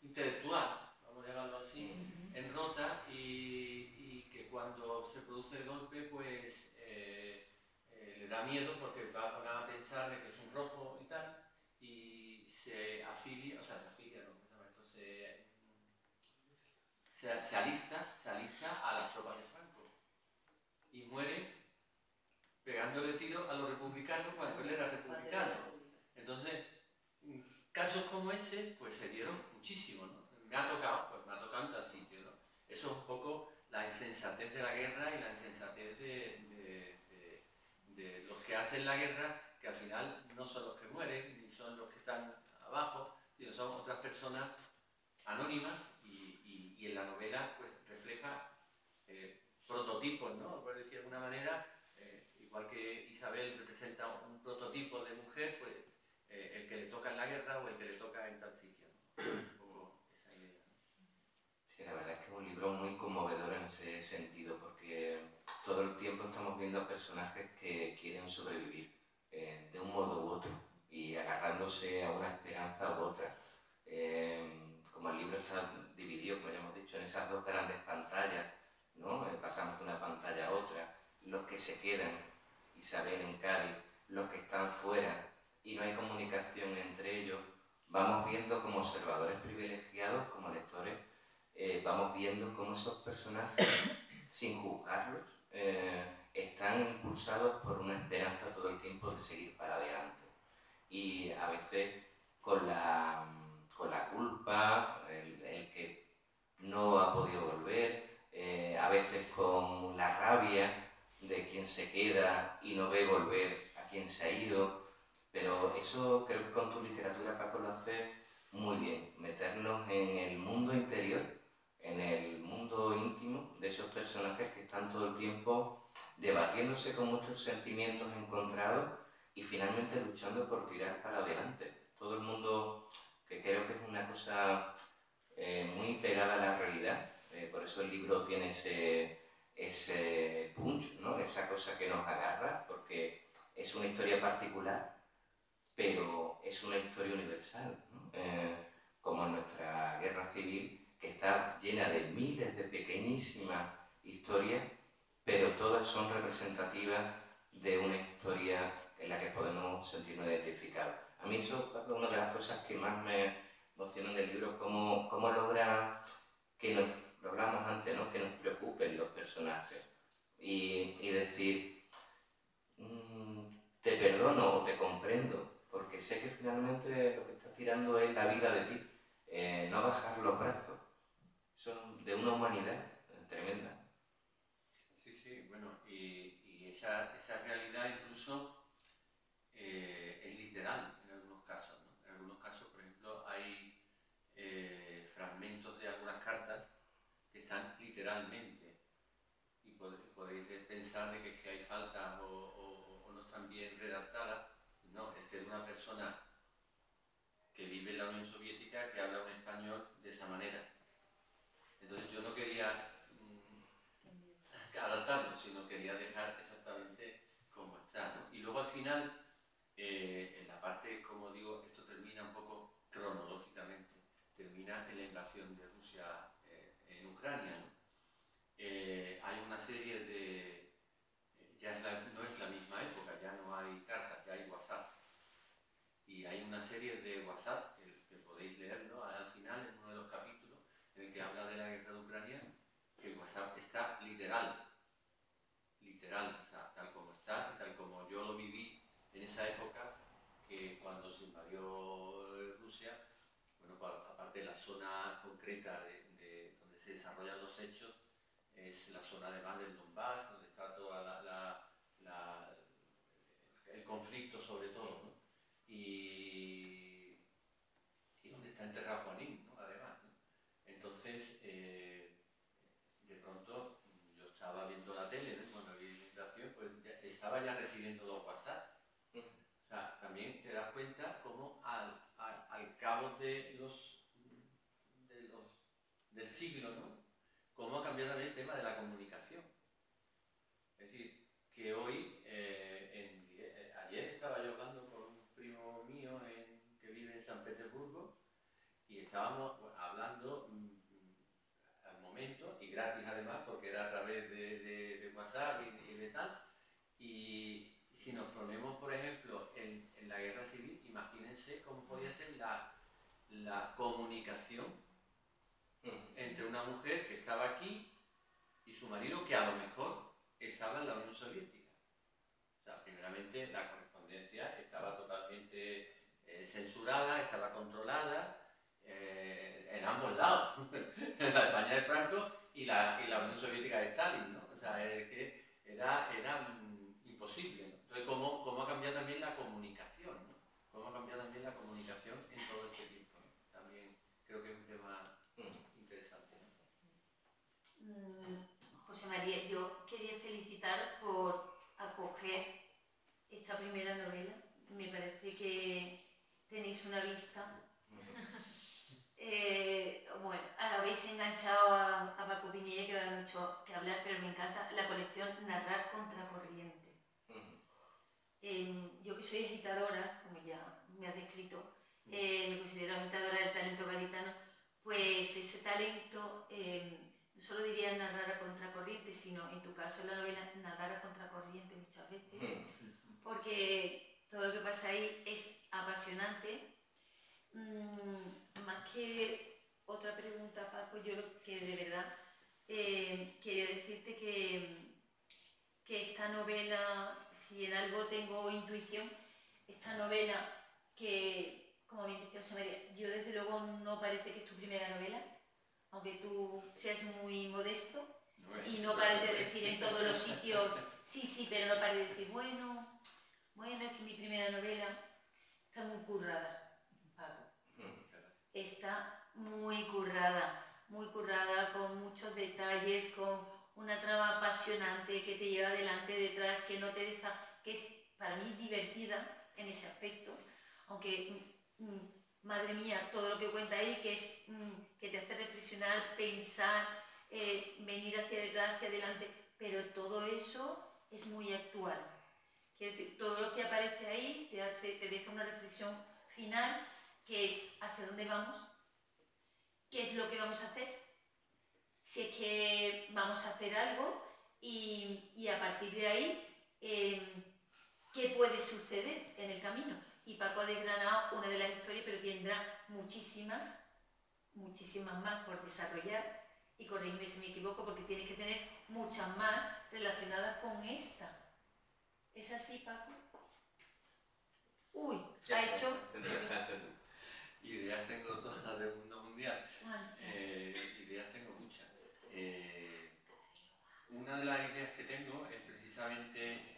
S4: intelectual, vamos a llamarlo así, en Rota, y que cuando se produce el golpe, pues le da miedo porque van a pensar de que es un rojo y tal, y se afilia, no, se alista a las tropas de Franco y muere pegándole tiro a los republicanos cuando él era republicano. Entonces, casos como ese, pues se dieron muchísimo, ¿no? Me ha tocado en tal sitio, ¿no? Eso es un poco la insensatez de la guerra y la insensatez de los que hacen la guerra, que al final no son los que mueren, ni son los que están abajo, sino son otras personas anónimas y en la novela pues refleja prototipos, ¿no? Por decir de alguna manera, igual que Isabel representa un prototipo de mujer, pues el que le toca en la guerra o el que le toca en tal sitio, ¿no? Un poco esa idea, ¿no?
S3: Sí, la verdad es que es un libro muy conmovedor en ese sentido, porque todo el tiempo estamos viendo a personajes que quieren sobrevivir de un modo u otro y agarrándose a una esperanza u otra. Como el libro está dividido, como ya hemos dicho, en esas dos grandes pantallas, ¿no? Pasamos de una pantalla a otra, los que se quedan, Isabel en Cádiz, los que están fuera y no hay comunicación entre ellos, vamos viendo como observadores privilegiados, como lectores, vamos viendo cómo esos personajes, sin juzgarlos, están impulsados por una esperanza todo el tiempo de seguir para adelante. Y a veces con la culpa, el que no ha podido volver, a veces con la rabia de quien se queda y no ve volver a quien se ha ido, pero eso creo que con tu literatura, Paco, lo hace muy bien, meternos en el mundo interior, en el mundo íntimo de esos personajes que están todo el tiempo debatiéndose con muchos sentimientos encontrados y finalmente luchando por tirar para adelante. Todo el mundo, que creo que es una cosa muy pegada a la realidad, por eso el libro tiene ese punch, ¿no? Esa cosa que nos agarra, porque es una historia particular, pero es una historia universal, ¿no? Como nuestra guerra civil, que está llena de miles de pequeñísimas historias, pero todas son representativas de una historia en la que podemos sentirnos identificados. A mí eso es una de las cosas que más me emocionan del libro, cómo logra que lo hablamos antes, ¿no? Que nos preocupen los personajes y decir, te perdono o te comprendo, porque sé que finalmente lo que estás tirando es la vida de ti, no bajar los brazos. Son de una humanidad tremenda.
S4: Sí, bueno, y esa realidad incluso es literal en algunos casos, ¿no? En algunos casos, por ejemplo, hay fragmentos de algunas cartas que están literalmente y podéis pensar de que hay faltas o no están bien redactadas. No, es que es una persona que vive en la Unión Soviética que habla un español de esa manera. Entonces yo no quería adaptarlo, sino quería dejar exactamente como está, ¿no? Y luego al final, en la parte, como digo, esto termina un poco cronológicamente, termina en la invasión de Rusia en Ucrania, ¿no? Hay una serie de... no es la misma época, ya no hay cartas, ya hay WhatsApp. Y hay una serie de WhatsApp que podéis leerlo al final en uno de los capítulos en el que habla de la guerra de Ucrania, que el WhatsApp está literal, o sea, tal como está y tal como yo lo viví en esa época, que cuando se invadió Rusia, bueno, aparte de la zona concreta de donde se desarrollan los hechos, es la zona además del Donbass, donde está toda el conflicto sobre todo, ¿no? Y donde está enterrado Juanín, ¿no? Además, ¿no? vayas recibiendo los WhatsApp. O sea, también te das cuenta cómo al cabo del siglo, ¿no? Cómo ha cambiado también el tema de la comunicación. Es decir, que hoy, ayer estaba yo hablando con un primo mío que vive en San Petersburgo y estábamos hablando al momento, y gratis además, porque era a través de WhatsApp y de tal, y si nos ponemos, por ejemplo, en la guerra civil, imagínense cómo podía ser la comunicación entre una mujer que estaba aquí y su marido que a lo mejor estaba en la Unión Soviética. O sea, primeramente la correspondencia estaba totalmente censurada, estaba controlada en ambos lados, en la España de Franco y la Unión Soviética de Stalin, ¿no? O sea, es que era imposible, ¿no? Entonces, ¿cómo ha cambiado también la comunicación, ¿no? ¿Cómo ha cambiado también la comunicación en todo este tiempo, ¿no? También creo que es un tema interesante, ¿no?
S2: José María, yo quería felicitar por acoger esta primera novela. Me parece que tenéis una vista. Bueno, habéis enganchado a Paco Pinilla, que habrá mucho que hablar, pero me encanta la colección Narrar Contracorriente. Yo que soy agitadora, como ya me has descrito, me considero agitadora del talento gaditano, pues ese talento, no solo diría narrar a contracorriente, sino en tu caso en la novela nadar a contracorriente muchas veces, porque todo lo que pasa ahí es apasionante. Más que otra pregunta, Paco, yo lo que de verdad quería decirte que esta novela, si en algo tengo intuición, esta novela que, como bien decía José María, yo desde luego no parece que es tu primera novela, aunque tú seas muy modesto y no pares de decir en todos los sitios, sí, pero no pares de decir, bueno, es que mi primera novela está muy currada, Paco. Está muy currada, con muchos detalles, con una trama apasionante que te lleva adelante, detrás, que no te deja, que es para mí divertida en ese aspecto, aunque, madre mía, todo lo que cuenta ahí, que te hace reflexionar, pensar, venir hacia detrás, hacia adelante, pero todo eso es muy actual. Quiero decir, todo lo que aparece ahí te deja una reflexión final, que es hacia dónde vamos, qué es lo que vamos a hacer, si es que vamos a hacer algo y a partir de ahí, qué puede suceder en el camino. Y Paco ha desgranado una de las historias, pero tendrá muchísimas más por desarrollar, y corrígeme si me equivoco, porque tienes que tener muchas más relacionadas con esta. ¿Es así, Paco? Uy, ha hecho...
S4: Ideas tengo todas del mundo mundial. Ideas tengo muchas. Una de las ideas que tengo es precisamente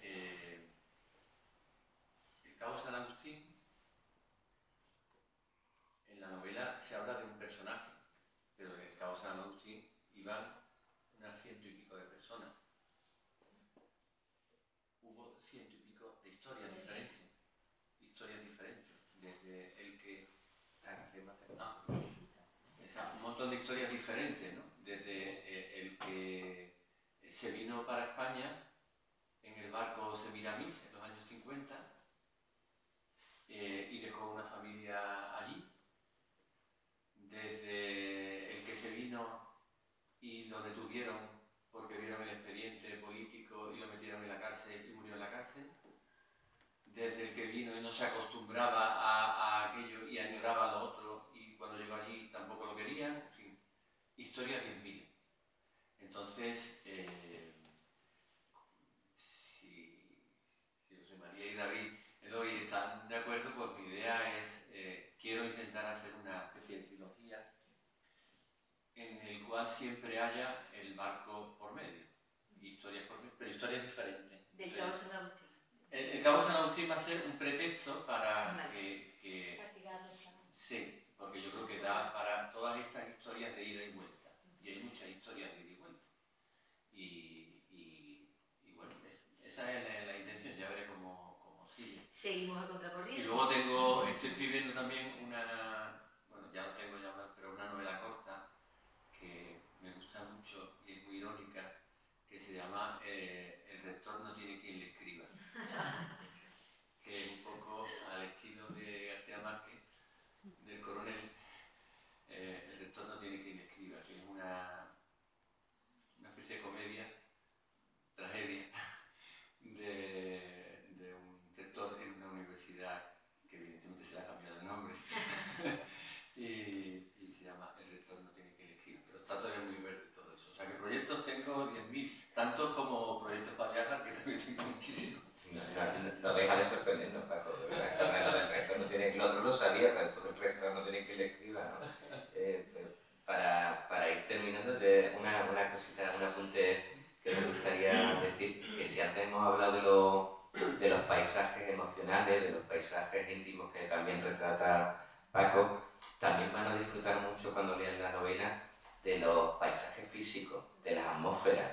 S4: el Cabo San Agustín. En la novela se habla de un personaje, pero en el Cabo San Agustín iban unas 100 y pico de personas. Hubo 100 y pico de historias diferentes, desde el que... un montón de historias diferentes, ¿no? Desde el que se vino para España en el barco Semiramis en los años 50 y dejó una familia allí, desde el que se vino y lo detuvieron porque vieron el expediente político y lo metieron en la cárcel y murió en la cárcel, desde el que vino y no se acostumbraba a aquello y añoraba a lo otro y cuando llegó allí tampoco lo querían, en fin, historias de miles. Entonces, si José María y David Eloy están de acuerdo, pues mi idea es, quiero intentar hacer una especie de trilogía en el cual siempre haya el barco por medio, historias por medio, pero historias diferentes.
S2: Del Cabo San Agustín.
S4: El Cabo San Agustín va a ser un pretexto para que sí, porque yo creo que da para todas estas historias de ida y vuelta, y hay muchas historias de ida y vuelta. Y bueno, esa es la intención.
S2: seguimos a contracorriente.
S4: Y luego estoy escribiendo también bueno, ya lo tengo ya, pero una novela corta que me gusta mucho y es muy irónica, que se llama El rector no tiene quien le escriba, que es un poco al estilo de García Márquez, del Coronel. El rector no tiene quien le escriba, que es una especie de comedia, tragedia, de un rector en una universidad que evidentemente se le ha cambiado el nombre y se llama El rector no tiene quien le escriba, pero está todavía muy verde todo eso. O sea que proyectos tengo 10.000, tantos como proyectos para viajar, que también tengo muchísimos.
S3: No deja de sorprendernos, Paco, de verdad. Lo del rector no tiene, el otro lo sabía, pero todo el rector no tiene que le escriba, ¿no? Para ir terminando, una cosita, un apunte que me gustaría decir, que si antes hemos hablado de los paisajes emocionales, de los paisajes íntimos que también retrata Paco, también van a disfrutar mucho cuando lean la novela de los paisajes físicos, de las atmósferas.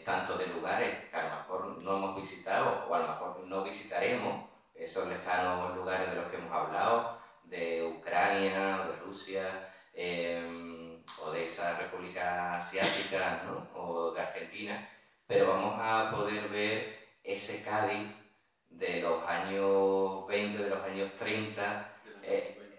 S3: Tanto de lugares que a lo mejor no hemos visitado o a lo mejor no visitaremos, esos lejanos lugares de los que hemos hablado, de Ucrania o de Rusia, o de esa república asiática, ¿no? O de Argentina, pero vamos a poder ver ese Cádiz de los años 20, de los años 30,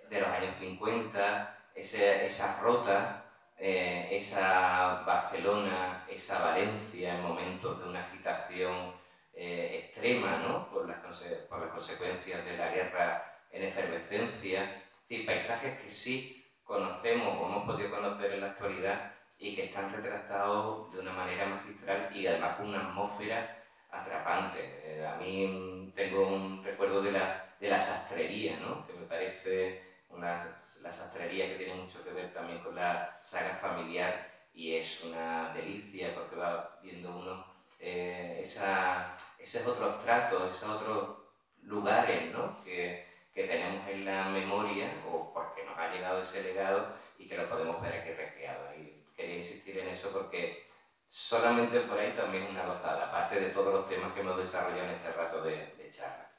S3: de los años 50, esa Rota, esa Barcelona, esa Valencia en momentos de una agitación extrema, ¿no? por las consecuencias de la guerra en efervescencia. Es decir, paisajes que sí conocemos o hemos podido conocer en la actualidad y que están retratados de una manera magistral y además con una atmósfera atrapante. A mí tengo un recuerdo de la sastrería, ¿no? Que me parece la sastrería que tiene mucho que ver también con la saga familiar y es una delicia porque va viendo uno esos otros tratos, esos otros lugares, ¿no? que tenemos en la memoria o porque nos ha llegado ese legado y que lo podemos ver aquí recreado. Y quería insistir en eso porque solamente por ahí también una gozada, aparte de todos los temas que hemos desarrollado en este rato de charla.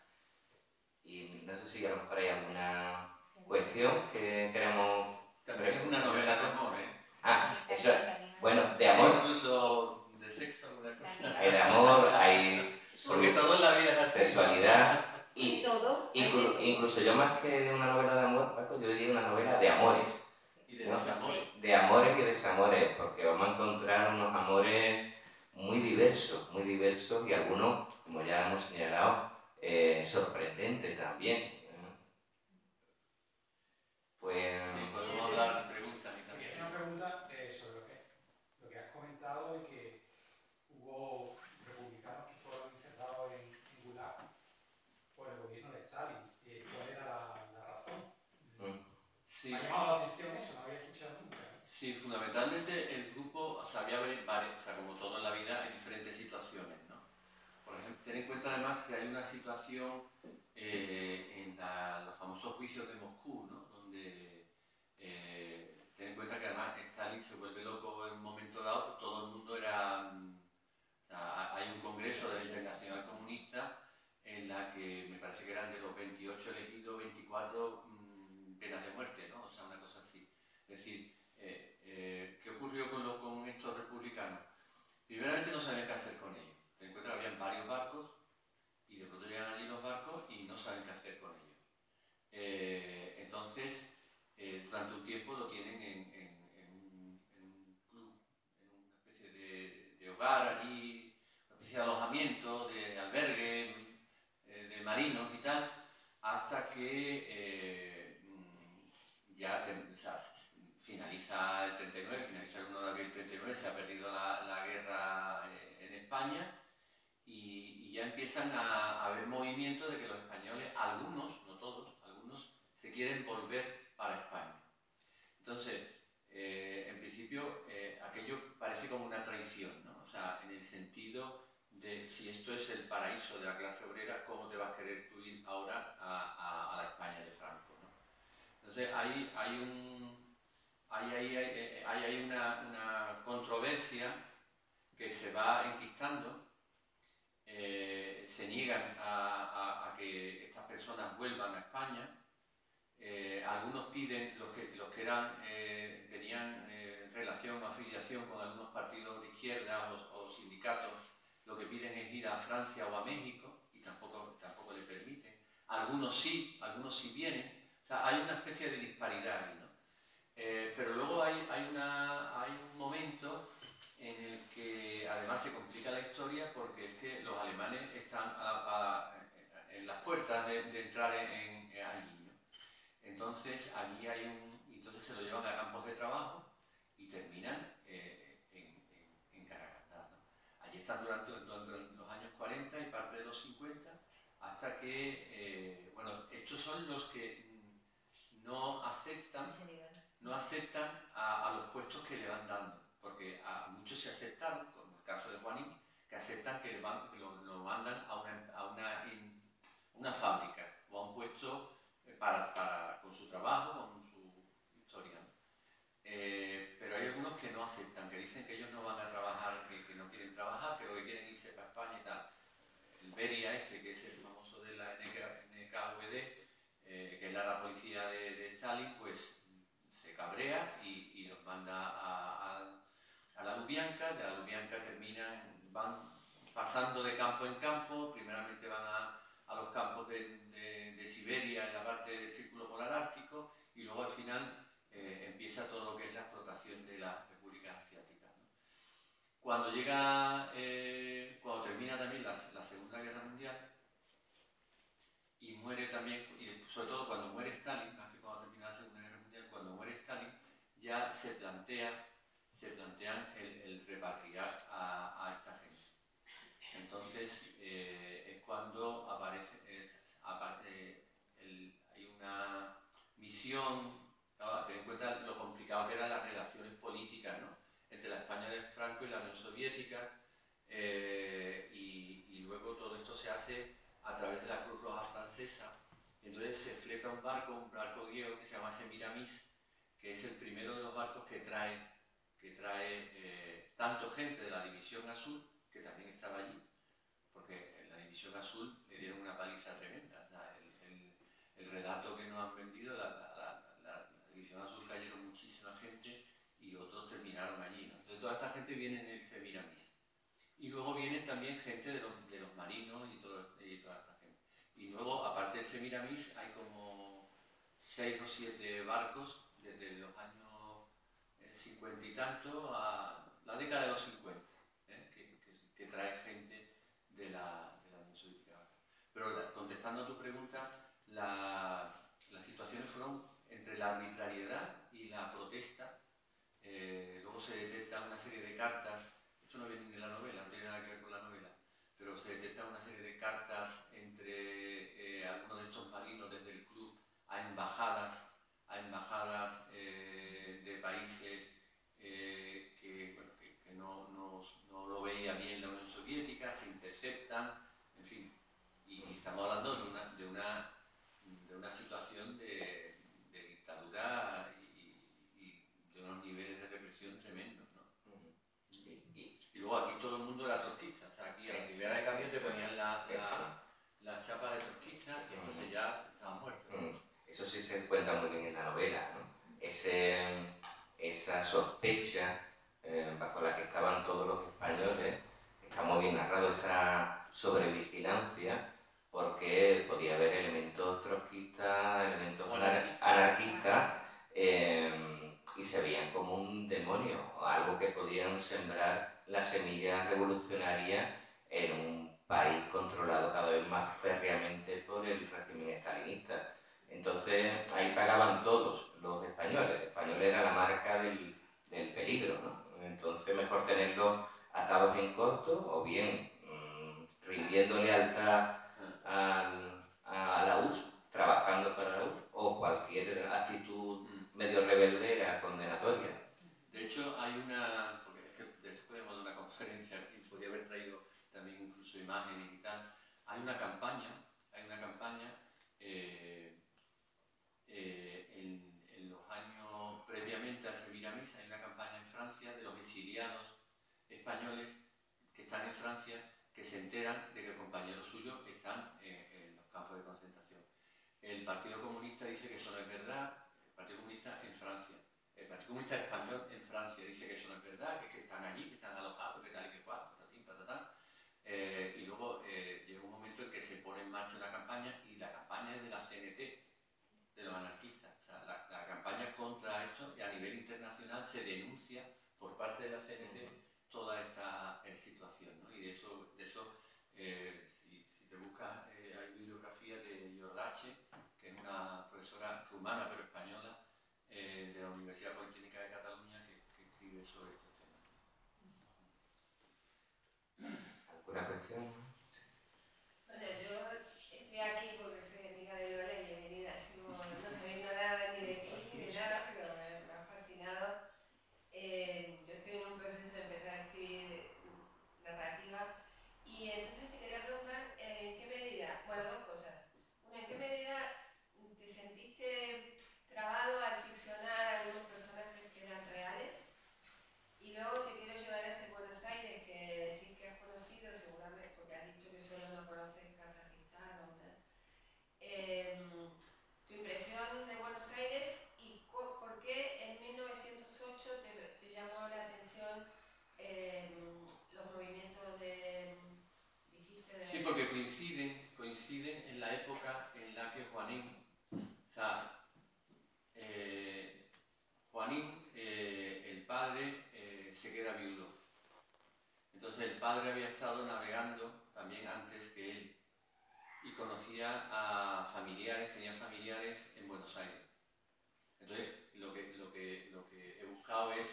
S3: Y no sé si a lo mejor hay alguna cuestión que queramos...
S4: También es una novela de amor, ¿eh?
S3: Eso, bueno, de amor.
S4: Incluso de sexo, alguna cosa.
S3: Hay de amor, hay...
S4: Porque todo en la vida es así.
S3: Sexualidad y
S1: todo.
S3: Incluso yo más que de una novela de amor, Paco, yo diría una novela de amores.
S4: Y de desamores.
S3: De amores y desamores, porque vamos a encontrar unos amores muy diversos y algunos, como ya hemos señalado, sorprendentes también. Pues...
S4: Sí, podemos hablar de preguntas y también.
S5: Una pregunta sobre lo que has comentado de que hubo republicanos que fueron encerrados en Gulag por el gobierno de Stalin. ¿Cuál era la razón?
S4: Sí.
S5: Me ha llamado la atención eso, no había escuchado nunca.
S4: Sí, fundamentalmente el grupo, o sea, había varios, o sea, como todo en la vida, en diferentes situaciones, ¿no? Por ejemplo, ten en cuenta además que hay una situación en los famosos juicios de Moscú, ¿no? Donde ten en cuenta que además Stalin se vuelve loco en un momento dado, todo el mundo era... o sea, hay un congreso de la Internacional Comunista en la que me parece que eran de los 28 elegidos, 24 penas de muerte, ¿no? O sea, una cosa así. Es decir, ¿qué ocurrió con estos republicanos? Primeramente no sabían qué hacer con ellos. Ten en cuenta que habían varios barcos y de pronto llegan allí los barcos y no saben qué hacer con ellos. Entonces, durante un tiempo lo tienen en un club, en una especie de hogar allí, una especie de alojamiento, de albergue, de marinos y tal, hasta que finaliza el 39, finaliza el 1 de abril del 39, se ha perdido la guerra en España y ya empiezan a haber movimientos de que los españoles, algunos, no todos, algunos se quieren volver para España. Entonces, en principio, aquello parece como una traición, ¿no? O sea, en el sentido de si esto es el paraíso de la clase obrera, ¿cómo te vas a querer tú ir ahora a la España de Franco, ¿no? Entonces, hay una controversia que se va enquistando, se niegan a a que estas personas vuelvan a España. Algunos piden, los que eran, tenían relación o afiliación con algunos partidos de izquierda o sindicatos, lo que piden es ir a Francia o a México y tampoco le permiten. Algunos sí vienen. O sea, hay una especie de disparidad ahí, ¿no? Pero luego hay un momento en el que además se complica la historia porque es que los alemanes están en las puertas de entrar allí, ¿no? Entonces allí entonces se lo llevan a campos de trabajo y terminan en Caracas, ¿no? Allí están durante los años 40 y parte de los 50 hasta que, bueno, estos son los que no aceptan a los puestos que le van dando, porque a muchos se aceptaron, como el caso de Juanín, que aceptan que lo mandan a una fábrica o a un puesto con su trabajo, con su historia, ¿no? Pero hay algunos que no aceptan, que dicen que ellos no van a trabajar, que no quieren trabajar, que lo que quieren es irse para España y tal. El Beria que es el famoso de la NKVD, que es la policía de Stalin, pues se cabrea y los manda a la Lubyanka. De la Lubyanka van pasando de campo en campo, primeramente van a los campos de Siberia, en la parte del Círculo Polar Ártico, y luego al final empieza todo lo que es la explotación de las repúblicas asiáticas, ¿no? Cuando termina también la Segunda Guerra Mundial y muere también, y sobre todo cuando muere Stalin, más que cuando termina la Segunda Guerra Mundial, cuando muere Stalin, ya se plantean el repatriar a esta gente. Entonces es cuando hay una misión, claro, ten en cuenta lo complicado que eran las relaciones políticas, ¿no?, entre la España de Franco y la Unión Soviética, y luego todo esto se hace a través de la Cruz Roja Francesa. Entonces se fleta un barco griego que se llama Semiramis, que es el primero de los barcos que trae tanto gente de la División Azul, que también estaba allí, porque en la División Azul le dieron una paliza tremenda. O sea, el relato que nos han vendido, la División Azul cayeron muchísima gente y otros terminaron allí, ¿no? Entonces toda esta gente viene en el Semiramis. Y luego viene también gente de los marinos y toda esta gente. Y luego, aparte del Semiramis, hay como 6 o 7 barcos desde los años 50 y tanto a la década de los 50, que trae gente de la Unión Soviética. Pero contestando a tu pregunta, las situaciones fueron entre la arbitrariedad y la protesta. Luego se detecta una serie de cartas, esto no viene de la novela, no tiene nada que ver con la novela, pero se detecta una serie de cartas entre algunos de estos marinos desde el club a embajadas de países que no lo veía bien la Unión Soviética, se interceptan, en fin, y estamos hablando de una situación de dictadura y de unos niveles de represión tremendos, ¿no? Y luego aquí todo el mundo era trotskista, o sea, aquí a la primera de cambio te ponían la chapa de trotskista y entonces ya estaban muertos.
S3: Eso sí se encuentra muy bien en la novela, ¿no? Esa sospecha bajo la que estaban todos los españoles, está muy bien narrado, esa sobrevigilancia, porque podía haber elementos trotskistas, elementos anarquistas, y se veían como un demonio, algo que podían sembrar la semilla revolucionaria en un país controlado cada vez más férreamente por el régimen estalinista. Entonces ahí pagaban todos los españoles. El español era la marca del peligro, ¿no? Entonces mejor tenerlos atados en corto o bien rindiendo lealtad a la URSS, trabajando para la URSS, o cualquier actitud medio rebeldera, condenatoria.
S4: De hecho, porque es que de esto podemos dar una conferencia y podría haber traído también incluso imágenes y tal. Hay una campaña en los años previamente al Semiramis, hay una campaña en Francia de los exiliados españoles que están en Francia, que se enteran de que compañeros suyos están en los campos campos de concentración. El Partido Comunista dice que eso no es verdad, el Partido Comunista en Francia. El Partido Comunista Español en Francia dice que eso no es verdad, que están allí, que están alojados, que tal y que cual, patatín, patatán. Y luego llega un momento en que se pone en marcha una campaña, y la campaña es de la CNT, de los anarquistas. O sea, la campaña contra esto, y a nivel internacional se denuncia por parte de la CNT toda esta situación, ¿no? Y de eso si te buscas, hay bibliografía de Jordache, que es una profesora rumana pero española, de la Universidad Politécnica de Cataluña, que escribe sobre estos temas.
S3: ¿Alguna cuestión?
S6: Bueno, yo estoy aquí porque soy amiga de Lola y he venido así como no sabiendo nada ni de ti ni de nada, pero me ha fascinado. Yo estoy en un proceso de empezar a escribir narrativa y entonces te quería preguntar en qué medida, bueno, dos cosas. Una, en qué medida te sentiste trabado al ficcionar algunos personajes que eran reales, y luego te quiero llevar a ese Buenos Aires que decís que has conocido seguramente, porque has dicho que solo no conoces Kazajistán, ¿no? Tu impresión de Buenos Aires y por qué en 1908 te llamó la atención los movimientos dijiste de...
S4: Sí, porque coinciden en la época en la que Juanín, o sea, Juanín, el padre, se queda viudo. Entonces el padre había estado navegando también antes que él y conocía a familiares, tenía familiares en Buenos Aires. Entonces lo que he buscado es,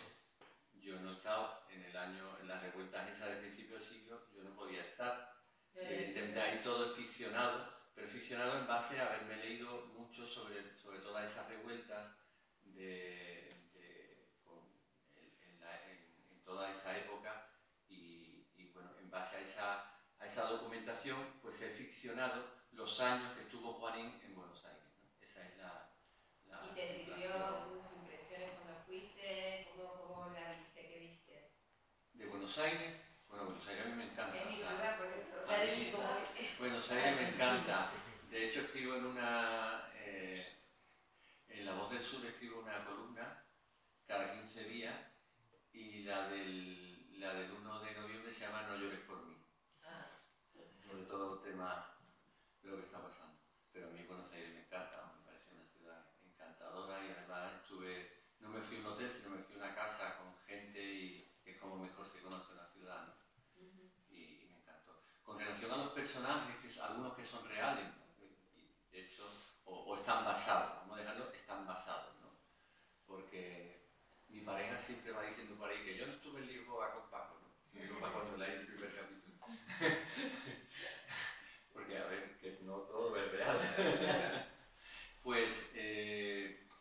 S4: yo no he estado en las revueltas esas de principio del siglo, yo no podía estar. Evidentemente ahí todo es ficcionado, pero ficcionado en base a haberme leído mucho sobre todas esas revueltas en toda esa época, y bueno, en base a esa documentación, pues he ficcionado los años que estuvo Juanín en Buenos Aires, ¿no? Esa es la
S6: ¿Y te sirvió tus impresiones cuando fuiste? ¿Cómo la viste? ¿Qué viste?
S4: ¿De Buenos Aires? Bueno, Buenos Aires a mí me encanta.
S6: Es mi ciudad, por eso.
S4: A mí, Buenos Aires me encanta. De hecho, escribo en La Voz del Sur escribo una columna cada 15 días, y la del 1 de noviembre se llama No llores por mí. Sobre todo el tema de lo que está pasando. Pero a mí Buenos Aires me encanta, me parece una ciudad encantadora, y además no me fui a un hotel, sino me fui a una casa con gente, y es como mejor se conoce una ciudad, ¿no? Y me encantó. Con relación a los personajes, algunos que son reales, ¿no? Y de hecho, o están basados, vamos a dejarlo, están basados, ¿no? Porque mi pareja siempre va diciendo por ahí que yo no estuve en Lisboa con Paco, ¿no? Y digo, Paco, cuando leí el primer capítulo. Porque, a ver, que no todo es real. Pues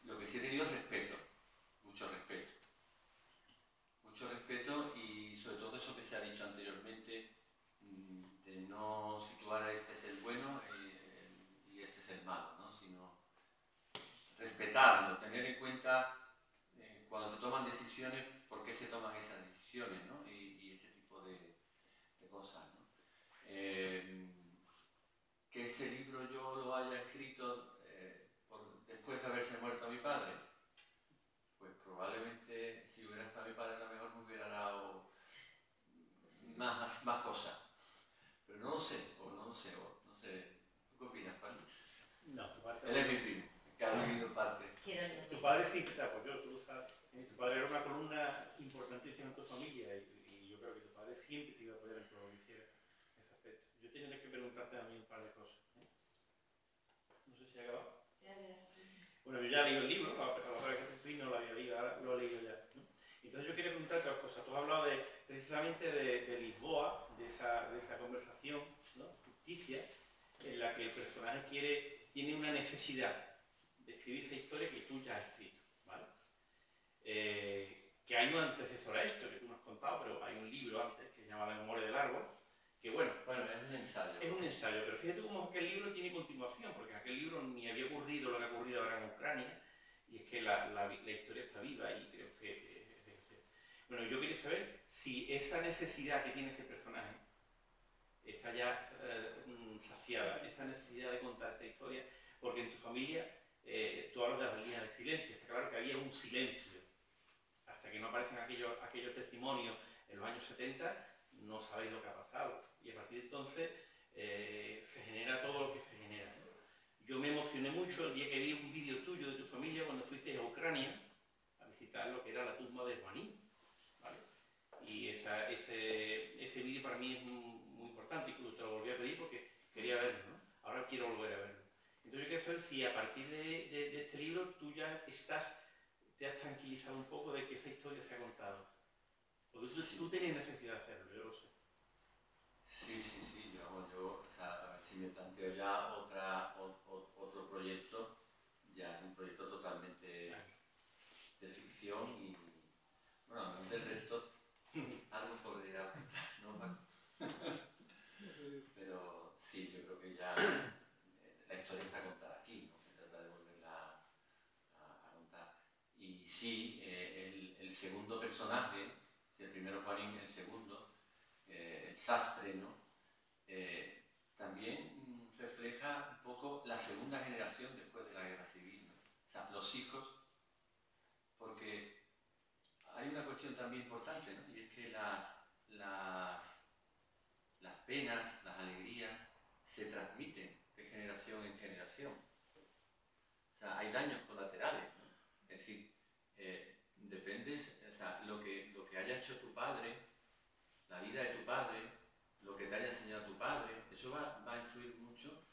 S4: lo que sí he tenido es respeto, mucho respeto. Mucho respeto, y sobre todo eso que se ha dicho anteriormente, de no situar a este es el bueno y este es el malo, ¿no? Sino respetarlo, tener en cuenta cuando se toman decisiones, por qué se toman esas decisiones, ¿no? Y ese tipo de cosas, ¿no? Que ese libro yo lo haya escrito después de haberse muerto mi padre, pues probablemente si hubiera estado mi padre a lo mejor me hubiera dado más cosas. Pero no lo sé. ¿Tú qué opinas, Juan?
S5: No, tu padre...
S4: Él es mi primo, que ha vivido parte.
S5: Tu padre sí, porque tú lo sabes. Tu padre era una columna importantísima en tu familia, y yo creo que tu padre siempre te iba a apoyar en todo lo que hiciera en ese aspecto. Yo tenía que preguntarte a mí un par de cosas. No sé si ha acabado.
S6: Ya, sí.
S5: Bueno, yo ya he leído el libro, a la hora que te fui no lo había leído, ahora lo he leído ya, ¿no? Entonces yo quería preguntarte dos cosas. Tú has hablado precisamente de Lisboa, de esa conversación, ¿no?, ficticia, en la que el personaje tiene una necesidad de escribir esa historia que tú ya has escrito, ¿vale? Que hay un antecesor a esto que tú me has contado, pero hay un libro antes que se llama La memoria del árbol, que bueno,
S4: es un ensayo.
S5: Es un ensayo, pero fíjate cómo aquel libro tiene continuación, porque en aquel libro ni había ocurrido lo que ha ocurrido ahora en Ucrania, y es que la historia está viva, y creo que... Bueno, yo quería saber si esa necesidad que tiene ese personaje
S7: está ya saciada, esa necesidad de contar esta historia, porque en tu familia tú hablas de las líneas de silencio, está claro que había un silencio, hasta que no aparecen aquellos testimonios en los años 70, no sabéis lo que ha pasado, y a partir de entonces se genera todo lo que se genera. Yo me emocioné mucho el día que vi un vídeo tuyo de tu familia cuando fuiste a Ucrania a visitar lo que era la tumba de Juanín, ¿vale? Y ese vídeo para mí es muy importante, incluso te lo volví a pedir porque quería verlo, ¿no? Ahora quiero volver a verlo. Entonces yo quiero saber si a partir de este libro tú ya te has tranquilizado un poco de que esa historia se ha contado. Porque tú tenías necesidad de hacerlo, yo lo sé.
S4: Sí, yo, o sea, a ver si me planteo ya otro proyecto, ya es un proyecto totalmente de ficción y, bueno, del resto, algo podría contar, ¿no? Pero sí, yo creo que ya la historia está contada aquí, no se trata de volverla a contar. Y sí, el segundo personaje, el primero Juanín, el segundo, el sastre, ¿no? También refleja un poco la segunda generación después de la guerra civil, ¿no? O sea, los hijos, porque hay una cuestión también importante, ¿no? Y es que las penas, las alegrías, se transmiten de generación en generación. O sea, hay daños colaterales, ¿no? Es decir, o sea, lo que haya hecho tu padre, la vida de tu padre, lo que te haya enseñado tu padre, eso va a influir mucho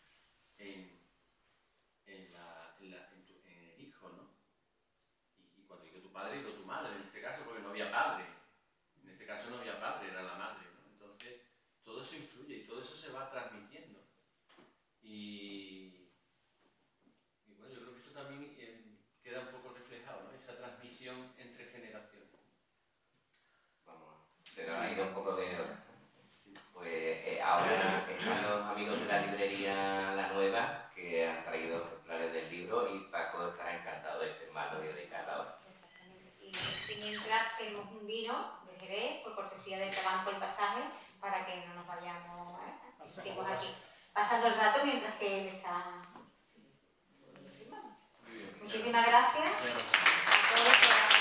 S4: en el hijo, ¿no? Y cuando digo tu padre, digo tu madre, en este caso, porque no había padre. En este caso no había padre, era la madre, ¿no? Entonces, todo eso influye y todo eso se va transmitiendo. Y bueno, yo creo que eso también queda un poco reflejado, ¿no? Esa transmisión entre generaciones.
S3: Vamos, se nos ha ido un poco de hora. Pues ahora están los amigos de la librería La Nueva, que han traído ejemplares del libro, y Paco estará encantado de firmarlo y dedicarlo ahora.
S1: Exactamente. Y mientras tenemos un vino de Jerez, por cortesía del Banco El Pasaje, para que no nos vayamos, que estemos aquí pasando el rato mientras que él está firmando.
S4: Muy bien.
S1: Muchísimas gracias a todos.